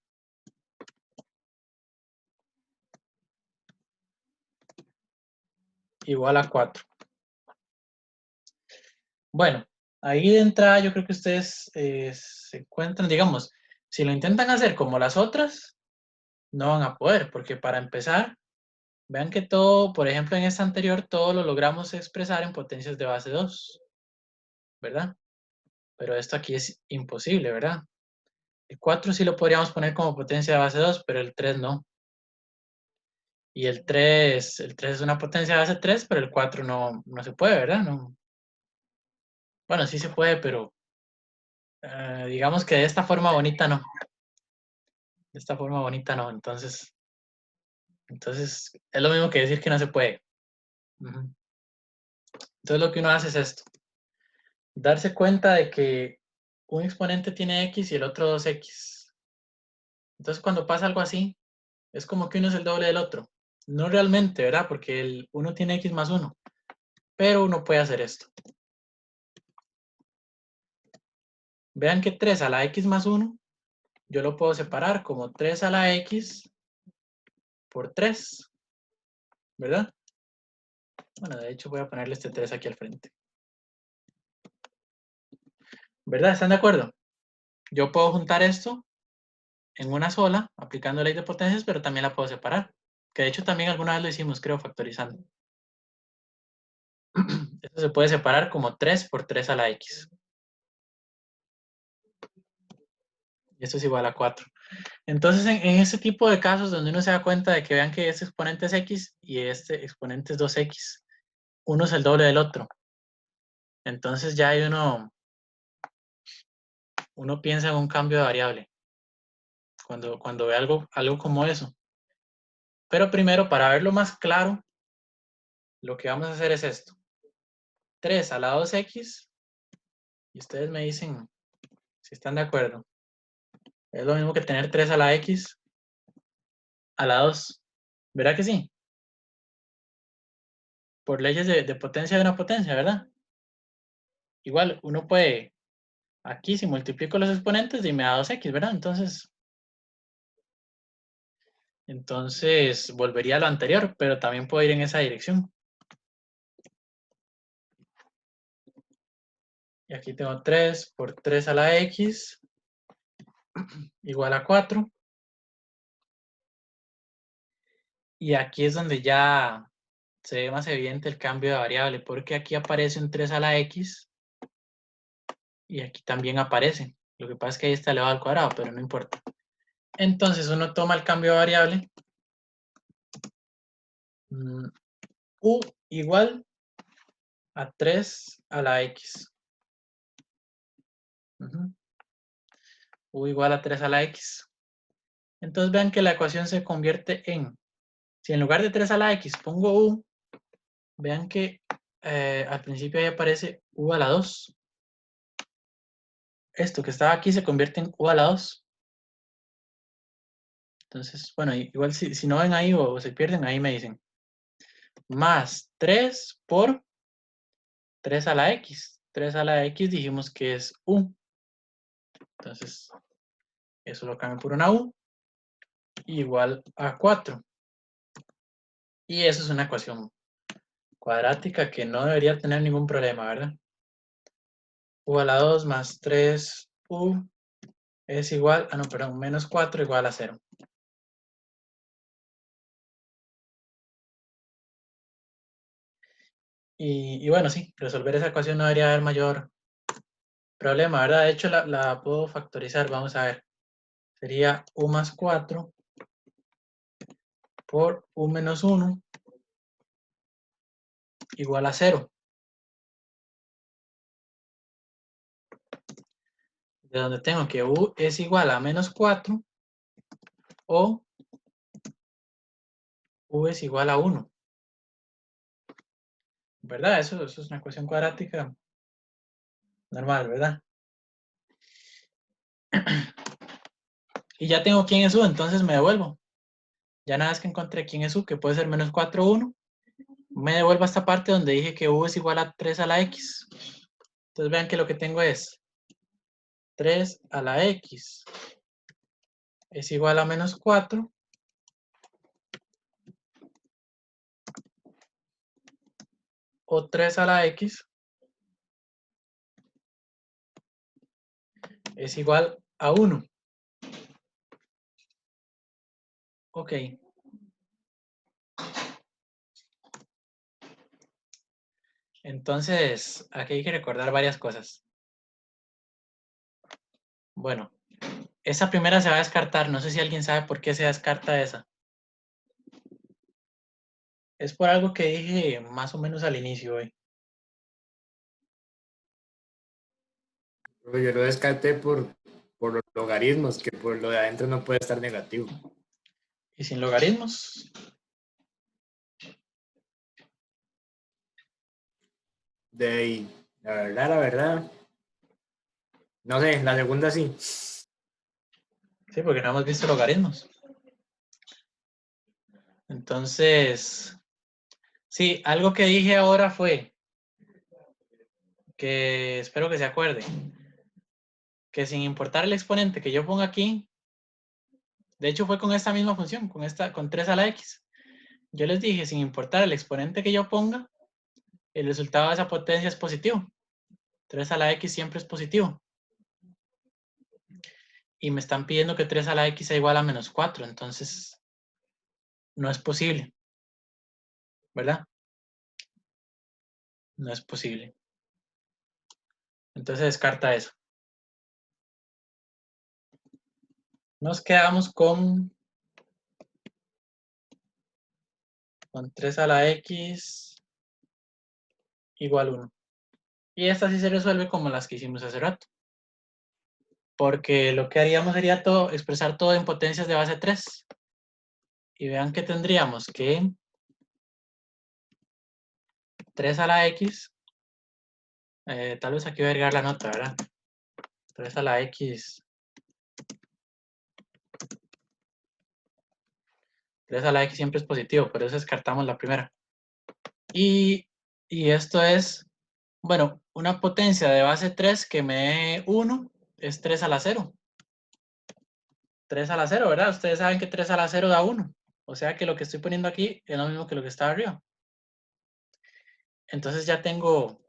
Igual a 4. Bueno, ahí de entrada yo creo que ustedes se encuentran, digamos, si lo intentan hacer como las otras, no van a poder, porque para empezar, vean que todo, por ejemplo, en esta anterior, todo lo logramos expresar en potencias de base 2, ¿verdad? Pero esto aquí es imposible, ¿verdad? El 4 sí lo podríamos poner como potencia de base 2, pero el 3 no. Y el 3 es una potencia de base 3, pero el 4 no se puede, ¿verdad? No. Bueno, sí se puede, pero digamos que de esta forma bonita no. De esta forma bonita no. Entonces es lo mismo que decir que no se puede. Ujú. Entonces lo que uno hace es esto. Darse cuenta de que un exponente tiene x y el otro 2x. Entonces cuando pasa algo así, es como que uno es el doble del otro. No realmente, ¿verdad? Porque uno tiene x más 1. Pero uno puede hacer esto. Vean que 3 a la x más 1, yo lo puedo separar como 3 a la x por 3, ¿verdad? Bueno, de hecho voy a ponerle este 3 aquí al frente. ¿Verdad? ¿Están de acuerdo? Yo puedo juntar esto en una sola, aplicando ley de potencias, pero también la puedo separar. Que de hecho también alguna vez lo hicimos, creo, factorizando. Esto se puede separar como 3 por 3 a la x. Y esto es igual a 4. Entonces, en ese tipo de casos donde uno se da cuenta de que vean que este exponente es x y este exponente es 2x, uno es el doble del otro. Entonces ya hay uno piensa en un cambio de variable cuando ve algo como eso. Pero primero, para verlo más claro, lo que vamos a hacer es esto. 3 a la 2x, y ustedes me dicen si están de acuerdo. Es lo mismo que tener 3 a la x a la 2. ¿Verdad que sí? Por leyes de potencia de una potencia, ¿verdad? Igual, uno puede, aquí si multiplico los exponentes, y me da 2x, ¿verdad? Entonces volvería a lo anterior, pero también puedo ir en esa dirección. Y aquí tengo 3 por 3 a la X igual a 4. Y aquí es donde ya se ve más evidente el cambio de variable, porque aquí aparece un 3 a la X y aquí también aparece. Lo que pasa es que ahí está elevado al cuadrado, pero no importa. Entonces uno toma el cambio de variable u igual a 3 a la X. U igual a 3 a la X. Entonces vean que la ecuación se convierte en, si en lugar de 3 a la X pongo u, vean que al principio ahí aparece u a la 2. Esto que estaba aquí se convierte en u a la 2. Entonces, bueno, igual si no ven ahí o se pierden, ahí me dicen. Más 3 por 3 a la X. 3 a la X dijimos que es u. Entonces, eso lo cambio por una u. Igual a 4. Y eso es una ecuación cuadrática que no debería tener ningún problema, ¿verdad? U a la 2 más 3u es igual, no, perdón, menos 4 igual a 0. Y bueno, sí, resolver esa ecuación no debería haber mayor problema, ¿verdad? De hecho, la puedo factorizar, vamos a ver. Sería u más 4 por u menos 1 igual a 0. De donde tengo que u es igual a menos 4 o u es igual a 1. ¿Verdad? Eso es una ecuación cuadrática normal, ¿verdad? Y ya tengo quién es u, entonces me devuelvo. Ya nada más que encontré quién es u, que puede ser menos 4 o 1. Me devuelvo a esta parte donde dije que u es igual a 3 a la x. Entonces vean que lo que tengo es 3 a la x es igual a menos 4 o 3 a la x es igual a 1. Ok. Entonces, aquí hay que recordar varias cosas. Bueno, esa primera se va a descartar. No sé si alguien sabe por qué se descarta esa. Es por algo que dije más o menos al inicio hoy. Yo lo descarté por los logaritmos, que por lo de adentro no puede estar negativo. ¿Y sin logaritmos? De ahí, la verdad, no sé, la segunda sí. Sí, porque no hemos visto logaritmos. Entonces, sí, algo que dije ahora fue que espero que se acuerde, que sin importar el exponente que yo ponga aquí, de hecho fue con esta misma función, con 3 a la x. Yo les dije, sin importar el exponente que yo ponga, el resultado de esa potencia es positivo. 3 a la x siempre es positivo. Y me están pidiendo que 3 a la x sea igual a menos 4, entonces no es posible, ¿verdad? No es posible. Entonces descarta eso. Nos quedamos con 3 a la x igual 1. Y esta sí se resuelve como las que hicimos hace rato. Porque lo que haríamos sería expresar todo en potencias de base 3. Y vean que tendríamos que 3 a la x, tal vez aquí voy a agregar la nota, ¿verdad? 3 a la x, 3 a la x siempre es positivo, por eso descartamos la primera. Y esto es, bueno, una potencia de base 3 que me dé 1 es 3 a la 0. 3 a la 0, ¿verdad? Ustedes saben que 3 a la 0 da 1. O sea que lo que estoy poniendo aquí es lo mismo que lo que está arriba. Entonces ya tengo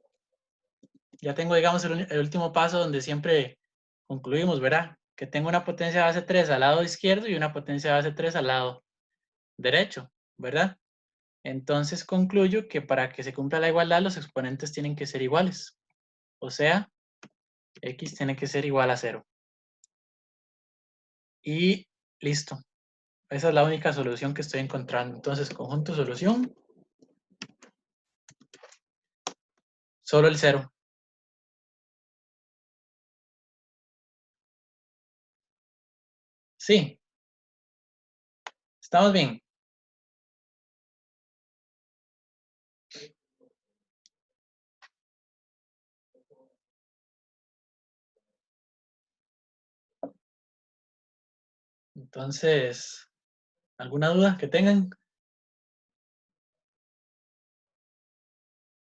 ya tengo, digamos, el último paso donde siempre concluimos, ¿verdad? Que tengo una potencia de base 3 al lado izquierdo y una potencia de base 3 al lado derecho, ¿verdad? Entonces concluyo que para que se cumpla la igualdad, los exponentes tienen que ser iguales. O sea, x tiene que ser igual a 0. Y listo. Esa es la única solución que estoy encontrando. Entonces, conjunto solución. Solo el 0. Sí. Estamos bien. Entonces, ¿alguna duda que tengan?